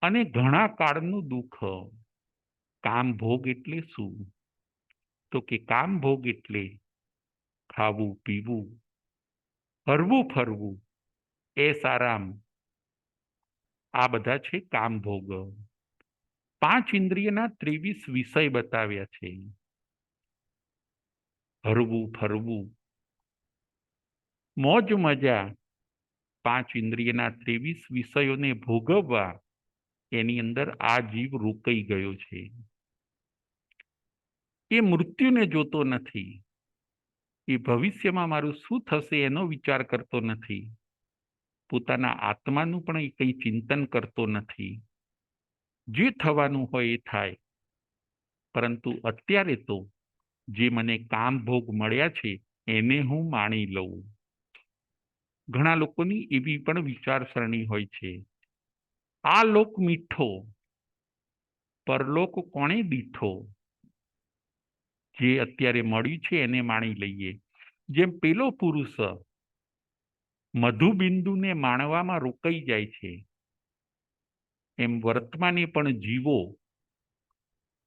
અને ઘણા કાળનું દુઃખ. કામ ભોગ એટલે શું? તો કે કામ ભોગ એટલે ખાવું પીવું હરવું ફરવું, આરામ, આ બધા છે કામ ભોગ. 5 ઇન્દ્રિયના 23 વિષય બતાવ્યા છે. હરવું ફરવું મોજ મજા, 5 ઇન્દ્રિયના 23 વિષયોને ભોગવવા, એની અંદર આ જીવ રોકાઈ ગયો છે. એ મૃત્યુને જોતો નથી, એ ભવિષ્યમાં મારું શું થશે એનો વિચાર કરતો નથી, પોતાના આત્માનું પણ એ કંઈ ચિંતન કરતો નથી. જે થવાનું હોય એ થાય, પરંતુ અત્યારે તો જે મને કામ ભોગ મળ્યા છે એને હું માણી લઉં. ઘણા લોકોની એવી પણ વિચારસરણી હોય છે, આ લોક મીઠો, પરલોક કોણે દીઠો. જે અત્યારે મળ્યું છે એને માણી લઈએ. જેમ પેલો પુરુષ મધુબિંદુને માણવામાં રોકાઈ જાય છે, એમ વર્તમાને પણ જીવો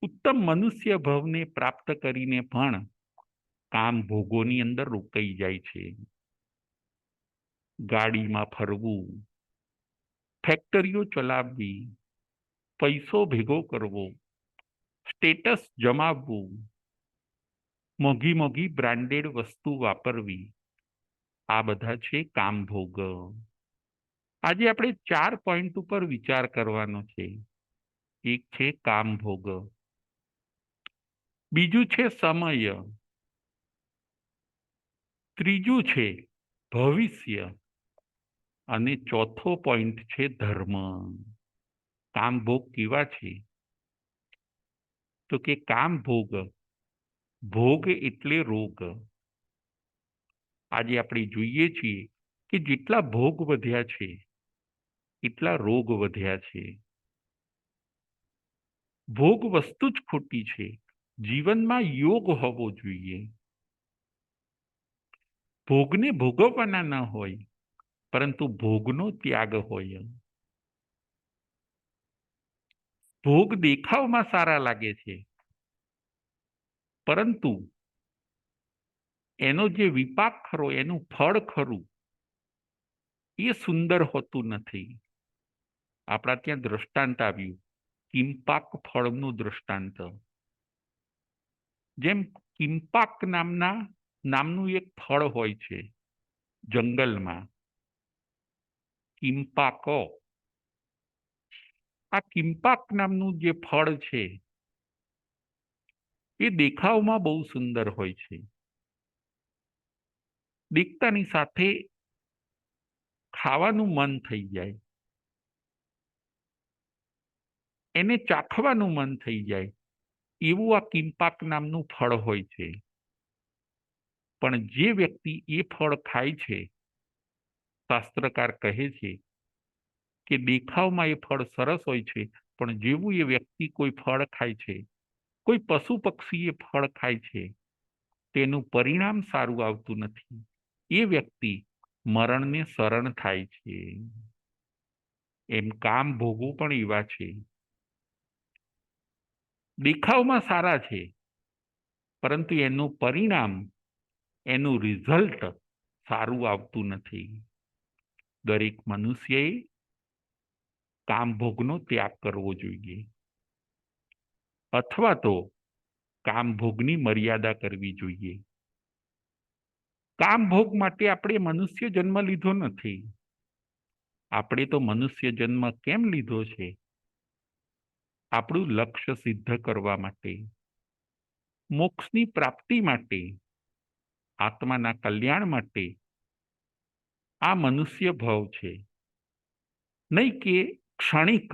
ઉત્તમ મનુષ્ય ભવને પ્રાપ્ત કરીને પણ કામ ભોગોની અંદર રોકાઈ જાય છે. ગાડીમાં ફરવું, ફેક્ટરીઓ ચલાવવી, પૈસો ભેગો કરવો, સ્ટેટસ જમાવવું, મોઘી મોઘી બ્રાન્ડેડ વસ્તુ વાપરવી, આ બધા છે કામભોગ. આજે આપણે 4 પોઈન્ટ ઉપર વિચાર કરવાનો છે. એક છે કામભોગ, બીજું છે સમય, ત્રીજું છે ભવિષ્ય, અને ચોથો પોઈન્ટ છે ધર્મ. કામભોગ કેવા છે? તો કે કામભોગ, ભોગ એટલે રોગ. આજે આપણે જોઈએ છીએ કે જેટલા ભોગ વધ્યા છે એટલા રોગ વધ્યા છે. ભોગ વસ્તુ જ ખોટી છે. જીવનમાં યોગ હોવો જોઈએ. ભોગને ભોગવવાના ન હોય, પરંતુ ભોગનો ત્યાગ હોય. ભોગ દેખાવમાં સારા લાગે છે, પરંતુ એનો જે વિપાક ખરો, એનું ફળ ખરું, એ સુંદર હોતું નથી. આપણા ત્યાં દ્રષ્ટાંત આવ્યું, કિંપાક ફળનું દ્રષ્ટાંત. જેમ કિંપાક નામનું એક ફળ હોય છે જંગલમાં, કિંપાકો. આ કિંપાક નામનું જે ફળ છે એ દેખાવમાં બહુ સુંદર હોય છે. દેખતાની સાથે ખાવાનું મન થઈ જાય, એને ચાખવાનું મન થઈ જાય, એવું આ કિંપાક નામનું ફળ હોય છે. પણ જે વ્યક્તિ એ ફળ ખાય છે, શાસ્ત્રકાર કહે છે કે દેખાવમાં એ ફળ સરસ હોય છે, પણ જેવું એ વ્યક્તિ કોઈ ફળ ખાય છે, કોઈ પશુ પક્ષી એ ફળ ખાય છે, તેનું પરિણામ સારું આવતું નથી. એ વ્યક્તિ મરણને શરણ થાય છે. એમ કામ ભોગો પણ એવા છે, દેખાવમાં સારા છે, પરંતુ એનું પરિણામ, એનું રિઝલ્ટ સારું આવતું નથી. દરેક મનુષ્યએ કામભોગનો ત્યાગ કરવો જોઈએ, અથવા તો કામભોગની મર્યાદા કરવી જોઈએ. કામભોગ માટે આપણે મનુષ્ય જન્મ લીધો નથી. આપણે તો મનુષ્ય જન્મ કેમ લીધો છે? આપણું લક્ષ્ય સિદ્ધ કરવા માટે, મોક્ષની પ્રાપ્તિ માટે, આત્માના કલ્યાણ માટે આ મનુષ્ય ભવ છે. નહીં કે ક્ષણિક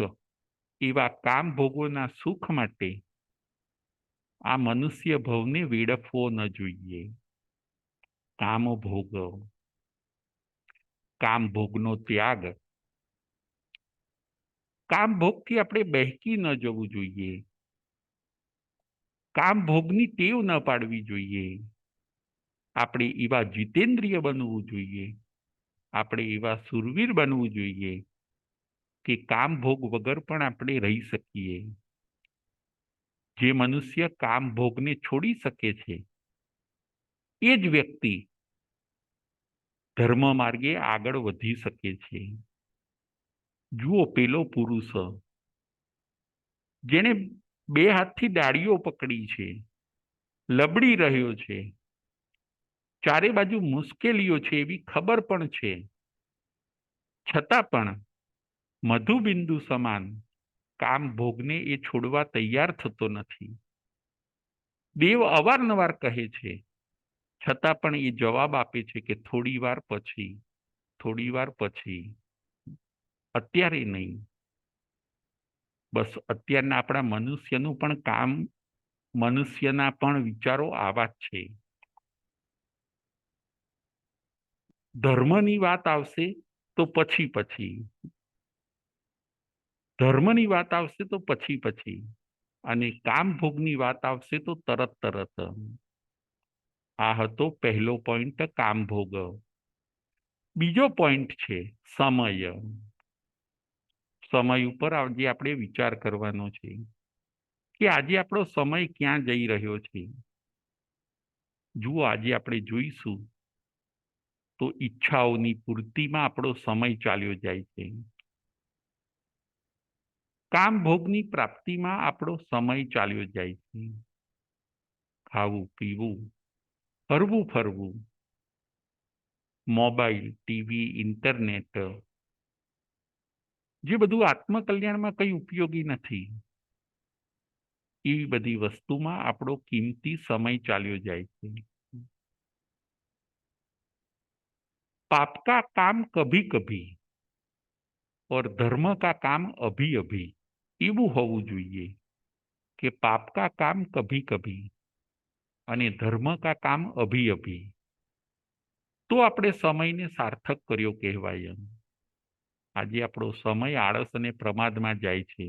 એવા કામ ભોગોના સુખ માટે આ મનુષ્ય ભવને વેડફવો ન જોઈએ. કામ ભોગ, કામ ભોગનો ત્યાગ, કામ ભોગથી આપણે બહેકી ન જવું જોઈએ. કામ ભોગની ટેવ ન પાડવી જોઈએ. આપણે એવા જીતેન્દ્રિય બનવું જોઈએ, આપણે એવા સુરવીર બનવું જોઈએ કે કામ ભોગ વગર પણ આપણે રહી શકીએ. જે મનુષ્ય કામ ભોગને છોડી શકે છે, એ જ વ્યક્તિ ધર્મ માર્ગે આગળ વધી શકે છે. જુઓ, પેલો પુરુષ જેને બે હાથથી ડાળીઓ પકડી છે, લબડી રહ્યો છે, ચારે બાજુ મુશ્કેલીઓ છે એવી ખબર પણ છે, છતાં પણ મધુબિંદુ સમાન કામ ભોગને એ છોડવા તૈયાર થતો નથી. દેવ અવારનવાર કહે છે, છતાં પણ એ જવાબ આપે છે કે થોડી વાર પછી, થોડી વાર પછી, અત્યારે નહીં. બસ અત્યારના આપણા મનુષ્યનું પણ કામ, મનુષ્યના પણ વિચારો આવા જ છે. ધર્મની વાત આવશે તો પછી પછી, ધર્મની વાત આવશે તો પછી પછી, અને કામ ભોગની વાત આવશે તો તરત તરત. આ હતો પહેલો પોઈન્ટ, કામ ભોગ. બીજો પોઈન્ટ છે સમય. સમય ઉપર આજે આપણે વિચાર કરવાનો છે કે આજે આપણો સમય ક્યાં જઈ રહ્યો છે. જુઓ, આજે આપણે જોઈશું તો ઈચ્છાઓની પૂર્તિમાં આપણો સમય ચાલ્યો જાય છે. કામ ભોગની પ્રાપ્તિમાં આપણો સમય ચાલ્યો જાય છે. ખાવું પીવું, હરવું ફરવું, મોબાઈલ, ટીવી, ઇન્ટરનેટ, જે બધું આત્મકલ્યાણમાં કંઈ ઉપયોગી નથી, એવી બધી વસ્તુમાં આપણો કિંમતી સમય ચાલ્યો જાય છે. पाप का काम कभी कभी और धर्म का काम अभी अभी, એવું હોવું જોઈએ કે પાપ કા કામ કભી કભી અને ધર્મ કા કામ અભી અભી, તો આપણે સમયને સાર્થક કર્યો કહેવાય. એમ આજે આપણો સમય આળસ અને પ્રમાદમાં જાય છે.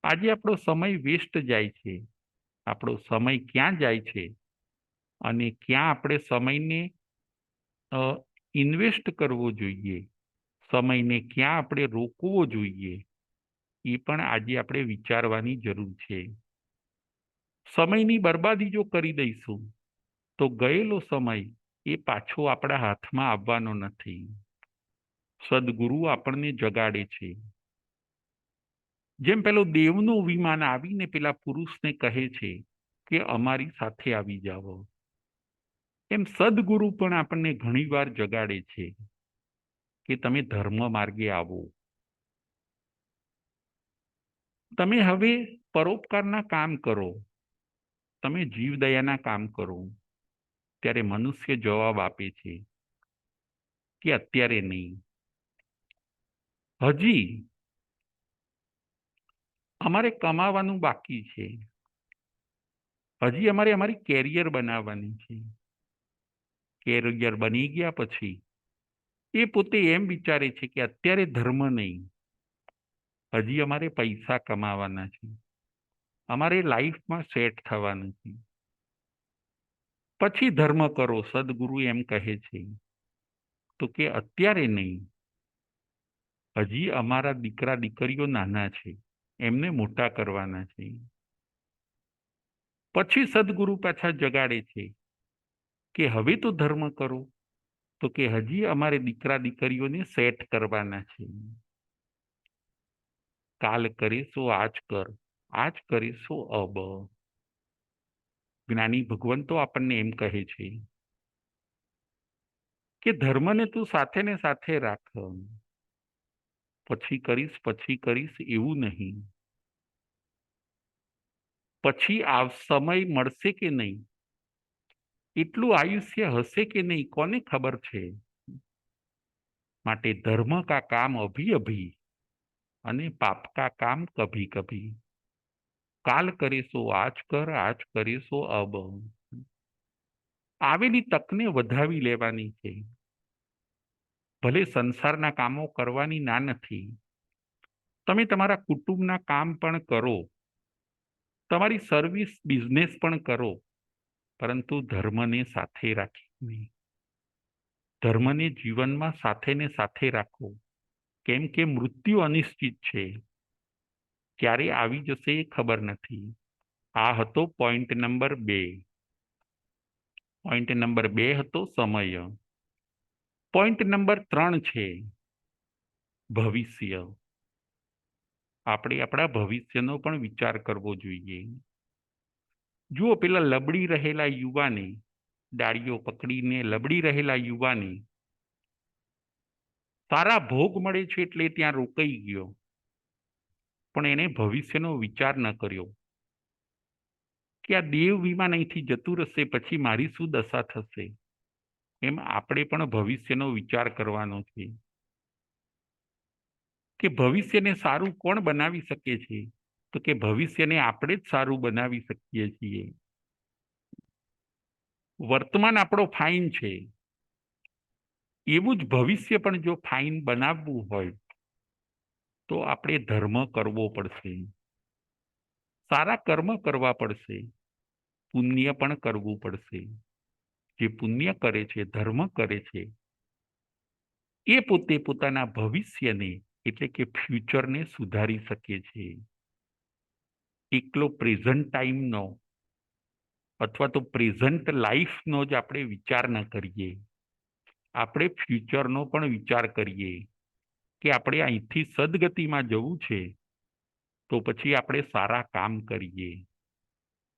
આજે આપણો સમય વેસ્ટ જાય છે. આપણો સમય ક્યાં જાય છે અને ક્યાં આપણે સમયને ઇન્વેસ્ટ કરવો જોઈએ, સમયને ક્યાં આપણે રોકવો જોઈએ, એ પણ આજે આપણે વિચારવાની જરૂર છે. સમયની બરબાદી જો કરી દઈશું તો ગયેલો સમય એ પાછો આપણા હાથમાં આવવાનો નથી. સદગુરુ આપણને જગાડે છે. જેમ પેલો દેવનું વિમાન આવીને પેલા પુરુષને કહે છે કે અમારી સાથે આવી જાઓ, એમ સદગુરુ પણ આપણને ઘણીવાર જગાડે છે કે તમે ધર્મ માર્ગે આવો. તમે હવે પરોપકારના કામ કરો. તમે જીવદયાના કામ કરો, ત્યારે મનુષ્ય જવાબ આપે છે કે અત્યારે નહીં, હજી અમારે કમાવાનું બાકી છે, હજી અમારે અમારી કેરિયર બનાવવાની છે. કેરિયર બની ગયા પછી એ પોતે એમ વિચારે છે કે અત્યારે ધર્મ નહીં, હજી અમારે પૈસા કમાવાના છે, અમારે લાઈફમાં સેટ થવાનું છે, પછી ધર્મ કરો. સદગુરુ એમ કહે છે તો કે અત્યારે નહીં, હજી અમારા દીકરા દીકરીઓ નાના છે, એમને મોટા કરવાના છે. પછી સદગુરુ પાછા જગાડે છે કે હવે તો ધર્મ કરો, તો કે હજી અમારે દીકરા દીકરીઓને સેટ કરવાના છે. કાલ કરીશો આજ કર, આજ કરીશો અબ. જ્ઞાની ભગવંતો આપણને એમ કહે છે કે ધર્મને તું સાથે ને સાથે રાખ, પછી કરીશ એવું નહીં. પછી સમય મળશે કે નહીં, એટલું આયુષ્ય હશે કે નહીં, કોને ખબર છે. માટે ધર્મ કા કામ અભી અભી અને પાપ કા કામ કભી કભી. કાલ કરીશો આજ કર, આજ કરીશો અબ. આવેલી તકને વધાવી લેવાની છે. ભલે સંસારના કામો કરવાની ના નથી, તમે તમારા કુટુંબના કામ પણ કરો, તમારી સર્વિસ બિઝનેસ પણ કરો, પરંતુ ધર્મને સાથે રાખીને, ધર્મને જીવનમાં સાથે ને સાથે રાખો. કેમ કે મૃત્યુ અનિશ્ચિત છે, ક્યારે આવી જશે એ ખબર નથી. આ હતો પોઈન્ટ નંબર 2. પોઈન્ટ નંબર 2 હતો સમય. પોઈન્ટ નંબર 3 છે ભવિષ્ય. આપણે આપણા ભવિષ્યનો પણ વિચાર કરવો જોઈએ. જુઓ, પેલા લબડી રહેલા યુવાને, ડાળીઓ પકડીને લબડી રહેલા યુવાને સારા ભોગ મળે છે એટલે ત્યાં રોકાઈ ગયો, પણ એને ભવિષ્યનો વિચાર ન કર્યો કે આ દેવ વિમાન અહીંથી જતું રહેશે પછી મારી શું દશા થશે. એમ આપણે પણ ભવિષ્યનો વિચાર કરવાનો છે કે ભવિષ્યને સારું કોણ બનાવી શકે છે, તો કે ભવિષ્યને આપણે જ સારું બનાવી શકીએ છીએ. વર્તમાન આપણો ફાઇન છે, એવું જ ભવિષ્ય પણ જો ફાઇન બનાવવું હોય તો આપણે ધર્મ કરવો પડશે, સારા કર્મ કરવા પડશે, પુણ્ય પણ કરવું પડશે. જે પુણ્ય કરે છે, ધર્મ કરે છે, એ પોતે પોતાના ભવિષ્યને એટલે કે ફ્યુચરને સુધારી શકે છે. એકલો પ્રેઝન્ટ ટાઈમનો અથવા તો પ્રેઝન્ટ લાઈફનો જ આપણે વિચાર ન કરીએ, આપણે ફ્યુચરનો પણ વિચાર કરીએ કે આપણે અહીંથી સદગતિમાં જવું છે, તો પછી આપણે સારા કામ કરીએ.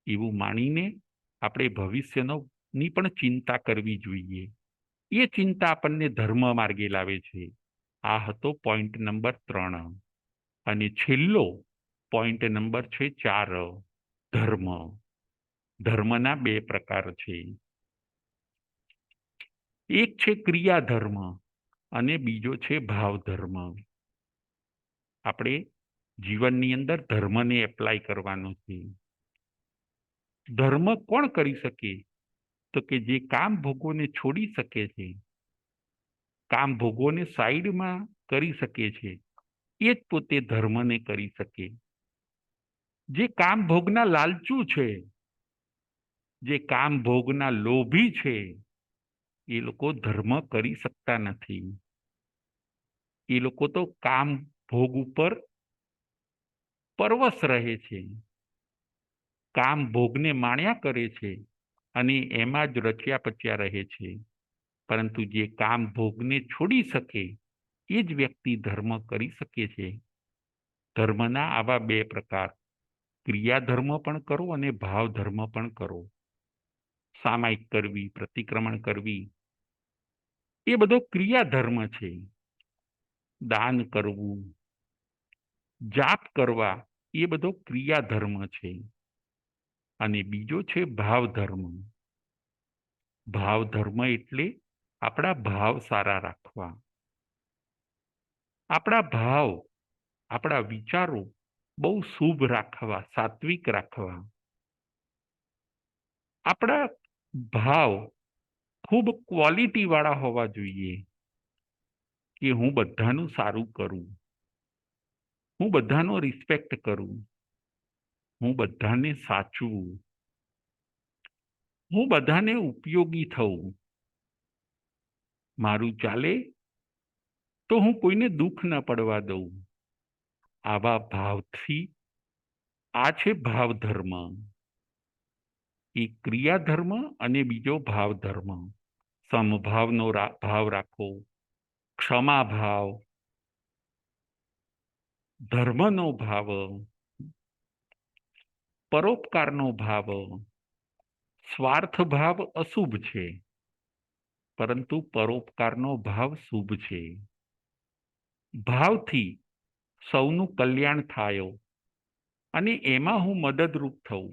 એવું માનીને આપણે ભવિષ્યની પણ ચિંતા કરવી જોઈએ. એ ચિંતા આપણને ધર્મ માર્ગે લાવે છે. આ હતો પોઈન્ટ નંબર 3. અને છેલ્લો પોઈન્ટ નંબર છે 4, ધર્મ. ધર્મના 2 પ્રકાર છે, એક છે ક્રિયા ધર્મ અને બીજો છે ભાવ ધર્મ. આપણે જીવનની અંદર ધર્મને એપ્લાય કરવાનો છે. ધર્મ કોણ કરી શકે, તો કે જે કામ ભોગોને છોડી શકે છે, કામ ભોગોને સાઈડમાં કરી શકે છે, એ જ પોતે ધર્મને કરી શકે. જે કામ ભોગના લાલચુ છે, જે કામ ભોગના લોભી છે, એ લોકો ધર્મ કરી શકતા નથી. એ લોકો તો કામ ભોગ ઉપર પરવશ રહે છે, કામ ભોગને માણ્યા કરે છે અને એમાં જ રચ્યા પચ્યા રહે છે. પરંતુ જે કામ ભોગને છોડી શકે, એ જ વ્યક્તિ ધર્મ કરી શકે છે. ધર્મના આવા 2 પ્રકાર, ક્રિયા ધર્મ પણ કરો અને ભાવ ધર્મ પણ કરો. સામાયિક કરવી, પ્રતિક્રમણ કરવી, એ બધો ક્રિયા ધર્મ છે. દાન કરવું, જાપ કરવા, એ બધો ક્રિયા ધર્મ છે. અને બીજો છે ભાવ ધર્મ. ભાવ ધર્મ એટલે આપણા ભાવ સારા રાખવા, આપણા ભાવ, આપણા વિચારો બહુ શુભ રાખવા, સાત્વિક રાખવા. આપણા ભાવ ખૂબ ક્વોલિટી વાળા હોવા જોઈએ કે હું બધાનું સારું કરું, હું બધાનો રિસ્પેક્ટ કરું, હું બધાને સાચવું, હું બધાને ઉપયોગી થવું, મારું ચાલે તો હું કોઈને દુઃખ ન પડવા દઉં. આવા ભાવથી, આ છે ભાવ ધર્મ. એક ક્રિયા ધર્મ અને બીજો ભાવ ધર્મ. સમભાવનો ભાવ રાખો, ક્ષમા ભાવ, ધર્મનો ભાવ, પરોપકારનો ભાવ. સ્વાર્થ ભાવ અશુભ છે, પરંતુ પરોપકારનો ભાવ શુભ છે. ભાવથી સૌનું કલ્યાણ થાય અને એમાં હું મદદરૂપ થઉં,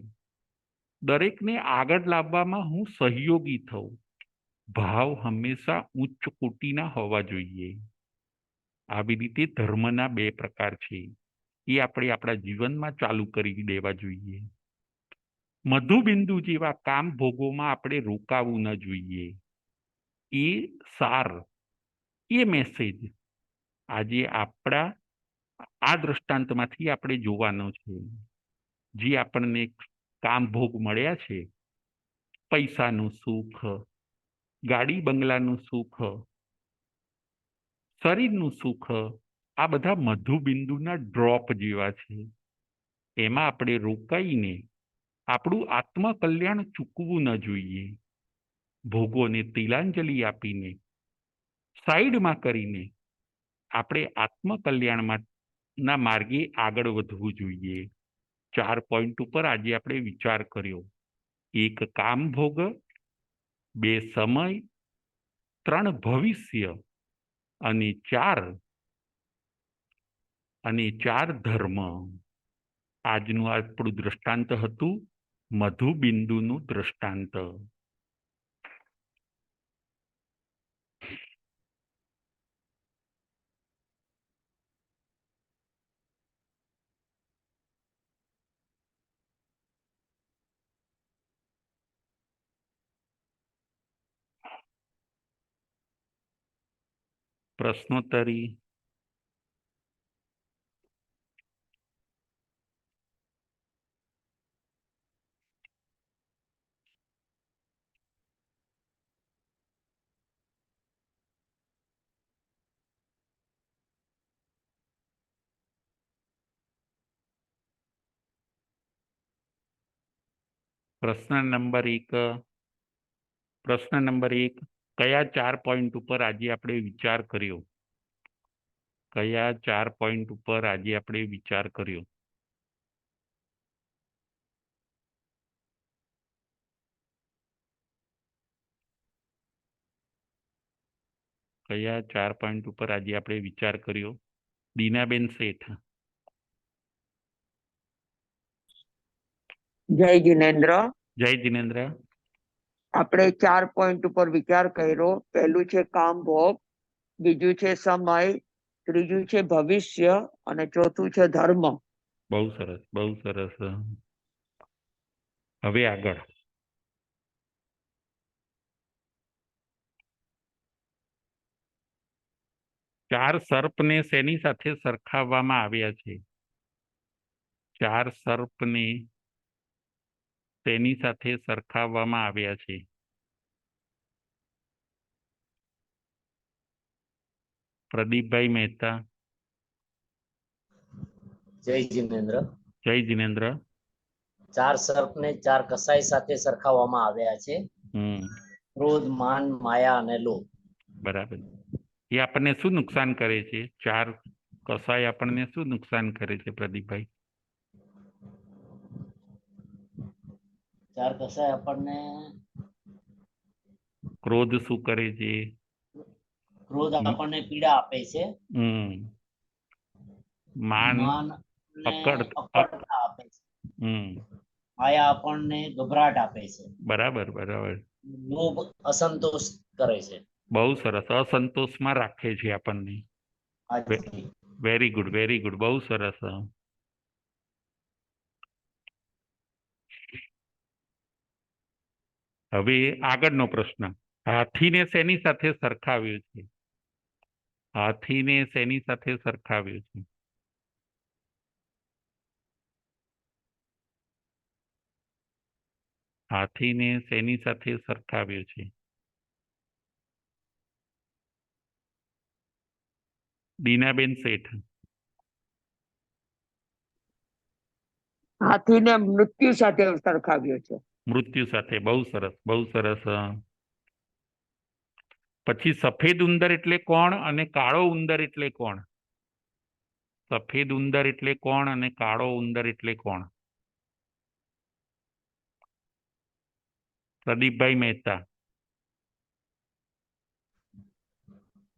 દરેકને આગળ લાવવામાં હું સહયોગી થઉં. ભાવ હંમેશા ઉચ્ચ કોટીના હોવા જોઈએ. આવી રીતે ધર્મના બે પ્રકાર છે, એ આપણે આપણા જીવનમાં ચાલુ કરી દેવા જોઈએ. મધુબિંદુ જેવા કામ ભોગોમાં આપણે રોકાવું ન જોઈએ. એ સાર, એ મેસેજ આજે આપણા આ દ્રષ્ટાંતમાંથી આપણે જોવાનો છે. જે આપણને કામ ભોગ મળ્યા છે, પૈસાનું સુખ, ગાડી બંગલાનું સુખ, શરીરનું સુખ, આ બધા મધુબિંદુના ડ્રોપ જેવા છે. એમાં આપણે રોકાઈને આપણું આત્મકલ્યાણ ચૂકવું ન જોઈએ. ભોગોને તિલાંજલિ આપીને, સાઈડમાં કરીને આપણે આત્મકલ્યાણના માર્ગે આગળ વધવું જોઈએ. 4 પોઈન્ટ ઉપર આજે આપણે વિચાર કર્યો. 1 કામ ભોગ, 2 સમય, 3 ભવિષ્ય અને 4 ધર્મ. આજનું આપણું દ્રષ્ટાંત હતું મધુબિંદુનું દ્રષ્ટાંત. પ્રશ્નોત્તરી. પ્રશ્ન નંબર 1. પ્રશ્ન નંબર 1, કયા 4 પોઈન્ટ ઉપર આજે આપણે વિચાર કર્યો? કયા 4 પોઈન્ટ ઉપર આજે આપણે વિચાર કર્યો? કયા 4 પોઈન્ટ ઉપર આજે આપણે વિચાર કર્યો? દીનાબેન શેઠ.
જય જિનેન્દ્ર.
જય જિનેન્દ્ર.
આપણે 4 પોઈન્ટ ઉપર વિચાર કર્યો. પહેલું છે કામ ભોગ, બીજું છે સમય, ત્રીજું છે ભવિષ્ય અને ચોથું છે ધર્મ.
બહુ સરસ, બહુ સરસ. હવે આગળ. 4 સર્પને શેની સાથે સરખાવવામાં આવ્યા છે? 4 સર્પને તેની સાથે સરખાવવામાં આવ્યા છે? પ્રદીપભાઈ મહેતા.
જય જિનેન્દ્ર.
જય જિનેન્દ્ર.
4 સર્પને 4 કસાઈ સાથે સરખાવવામાં આવ્યા છે. ક્રોધ, માન, માયા અને લોભ.
બરાબર. એ આપણને શું નુકસાન કરે છે? 4 કસાઈ આપણને શું નુકસાન કરે છે પ્રદીપભાઈ?
4 કસાઈ આપણને
ક્રોધ શું કરે છે?
ક્રોધ આપણને પીડા આપે છે.
માન
માન
અકડતા
અકડતા આપે છે. માયા આપણને ગભરાટ આપે છે,
બરાબર બરાબર,
લોભ અસંતોષ કરે છે.
બહુ સરસ, અસંતોષમાં રાખે છે આપણને.
હાજી.
વેરી ગુડ, વેરી ગુડ, બહુ સરસ. હવે આગળનો પ્રશ્ન, હાથીને શેની સાથે સરખાવ્યો છે? હાથીને શેની સાથે સરખાવ્યો છે? હાથીને શેની સાથે સરખાવ્યો છે? દીનાબેન શેઠ.
હાથીને મૃત્યુ સાથે સરખાવ્યો છે.
મૃત્યુ સાથે, બહુ સરસ, બહુ સરસ. પછી સફેદ ઉંદર એટલે કોણ અને કાળો ઉંદર એટલે કોણ? સફેદ ઉંદર એટલે કોણ અને કાળો ઉંદર એટલે કોણ? પ્રદીપભાઈ મહેતા.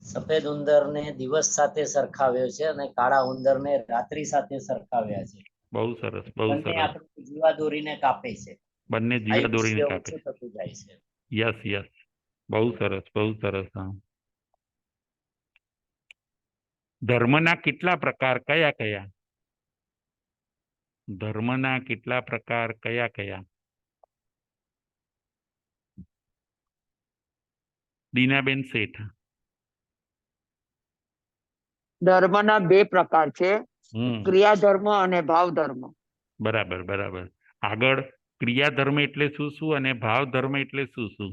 સફેદ ઉંદરને દિવસ સાથે સરખાવ્યો છે અને કાળા ઉંદરને રાત્રિ સાથે સરખાવ્યા છે.
બહુ સરસ, બહુ
બંને
સરસ.
આપણે જીવાદોરીને કાપે છે,
બંને જીવા દોરીને
આયુષ્ય
કાપે.
ઓછું થતું જાય છે.
યસ યસ, બહુ સરસ, બહુ સરસ. હા. ધર્મના કેટલા પ્રકાર કયા કયા? ધર્મના કેટલા પ્રકાર કયા કયા? દીનાબેન શેઠ.
ધર્મના બે પ્રકાર છે,
હમ,
ક્રિયા ધર્મ અને ભાવ ધર્મ.
બરાબર બરાબર. આગળ, ક્રિયા ધર્મ એટલે શું શું અને ભાવ ધર્મ એટલે શું શું?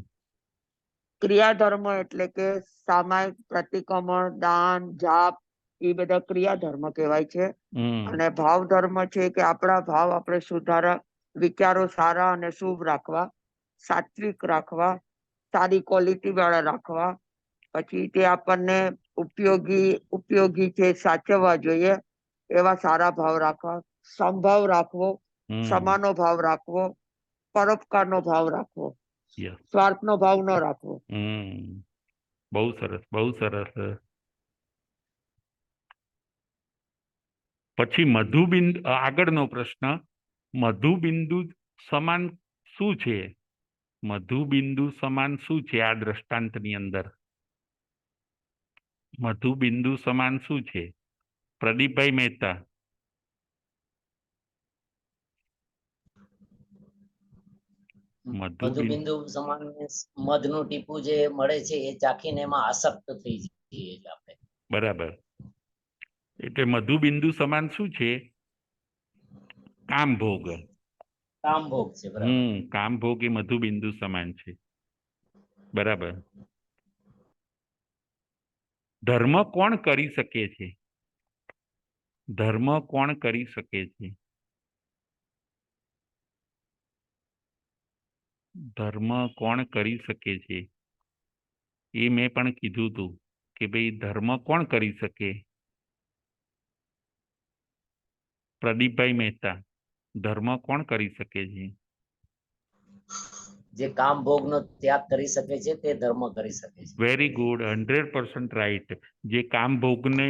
ક્રિયા ધર્મ એટલે કે સામાયિક પ્રતિક્રમણ, દાન, જાપ, એ બધા ક્રિયા ધર્મ કહેવાય છે.
હમ
અને ભાવ ધર્મ છે કે આપણા ભાવ આપણે સુધારા, વિચારો સારા અને શુભ રાખવા, સાત્વિક રાખવા, સારી ક્વોલિટી વાળા રાખવા. પછી તે આપણને ઉપયોગી છે, સાચવવા જોઈએ એવા સારા ભાવ રાખવા, સમભાવ રાખવો,
હમ
સમાનો ભાવ રાખવો, પરોપકારનો ભાવ રાખવો,
યસ.
સ્વાર્થનો ભાવ ન રાખવો.
હમ, બહુ સરસ, બહુ સરસ. પછી મધુબિંદુ, આગળનો પ્રશ્ન, મધુબિંદુ સમાન શું છે? મધુબિંદુ સમાન શું છે આ દ્રષ્ટાંતની અંદર? મધુબિંદુ સમાન શું છે? પ્રદીપભાઈ મહેતા. મધુબિંદુ,
મધુબિંદુ સમાન મધનું ટીપું જે મળે છે એ ચાખીને એમાં આસક્ત થઈ જઈએ છીએ આપણે.
બરાબર. એટલે મધુબિંદુ સમાન શું છે? કામભોગ.
કામભોગ છે, બરાબર.
કામભોગ એ મધુબિંદુ સમાન છે. બરાબર. ધર્મ કોણ કરી શકે છે? ધર્મ કોણ કરી શકે છે? ધર્મ કોણ કરી શકે છે? એ મેં પણ કીધું હતું કે ભાઈ ધર્મ કોણ કરી શકે? પ્રદીપભાઈ મહેતા, ધર્મ કોણ કરી શકે છે?
જે કામભોગનો ત્યાગ કરી શકે છે તે ધર્મ કરી શકે છે.
Very good, 100% right. જે કામભોગને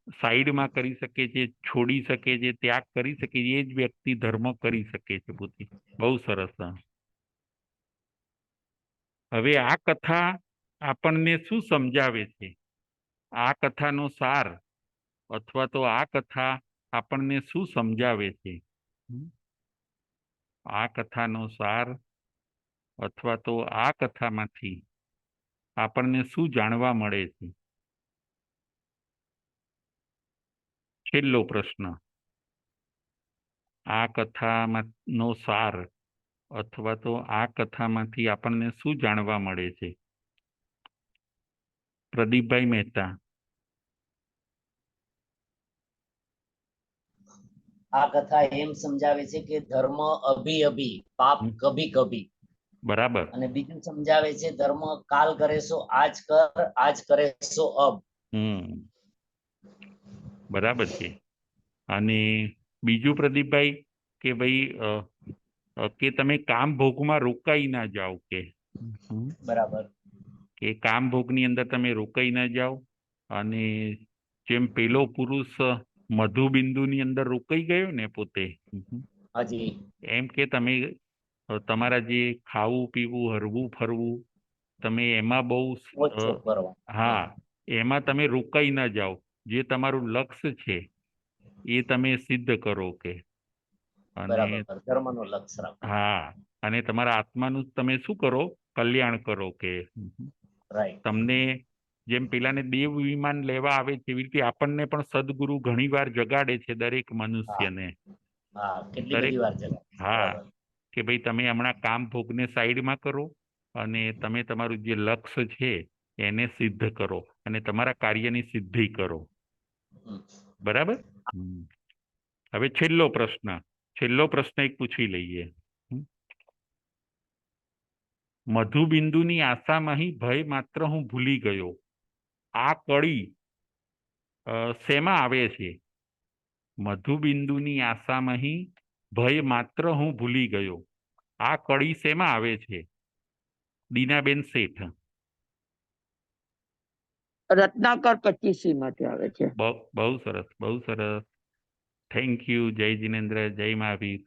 સાઈડમાં કરી શકે છે, છોડી શકે છે, ત્યાગ કરી શકે છે, એ જ વ્યક્તિ ધર્મ કરી શકે છે પોતે. બહુ સરસ. હવે આ કથા આપણને શું સમજાવે છે? આ કથાનો સાર અથવા તો આ કથા આપણને શું સમજાવે છે? આ કથાનો સાર અથવા તો આ કથામાંથી આપણને શું જાણવા મળે છે? છેલ્લો પ્રશ્ન, આ કથાનો સાર અથવા તો આ કથામાંથી આપણને શું જાણવા મળે છે? પ્રદીપભાઈ મહેતા.
આ કથા એમ સમજાવે છે કે ધર્મ અભી અભી, પાપ કભી કભી.
બરાબર.
અને બીજું સમજાવે છે ધર્મ કાલ કરે સો આજ કર, આજ કરે સો અબ.
બરાબર છે. અને બીજું પ્રદીપભાઈ કે ભાઈ કે તમે કામ ભોગમાં રોકાઈ ના જાઓ કે
બરાબર.
કે કામ ભોગની અંદર તમે રોકાઈ ના જાઓ. અને જેમ પેલો પુરુષ મધુબિંદુની અંદર રોકાઈ ગયો ને પોતે,
હાજી
એમ કે તમે તમારા જે ખાવું પીવું હરવું ફરવું તમે એમાં બહુ
ઓછું કરવા.
હા એમાં તમે રોકાઈ ન જાઓ. જે તમારું લક્ષ્ય છે એ તમે સિદ્ધ કરો કે અને
બરાબર, ધર્મનું લક્ષ્ય રાખો.
હા અને તમારા આત્માનું તમે શું કરો કલ્યાણ કરો કે
રાઈટ.
તમને જેમ પેલાને દેવ વિમાન લેવા આવે છે એવી રીતે આપણને પણ સદગુરુ ઘણીવાર જગાડે છે દરેક મનુષ્યને.
હા, કેટલી
દરેક
બધી વાર છે.
હા
બરાબર.
કે ભાઈ તમે હમણાં કામ ભોગને સાઈડમાં કરો અને તમે તમારું જે લક્ષ્ય છે એને સિદ્ધ કરો અને તમારા કાર્યની સિદ્ધિ કરો.
હમ.
બરાબર. હવે છેલ્લો પ્રશ્ન એક પૂછી લઈએ. મધુબિંદુની આશામાં ભય માત્ર હું ભૂલી ગયો. આ કળી શેમાં આવે છે? મધુબિંદુની આશામાં ભય માત્ર હું ભૂલી ગયો. આ કળી શેમાં આવે છે? દીનાબેન શેઠ.
રત્નાકર 25 માંથી આવે છે.
બહુ સરસ, બહુ સરસ. Thank you. જય જિનેન્દ્ર, જય મહાવીર.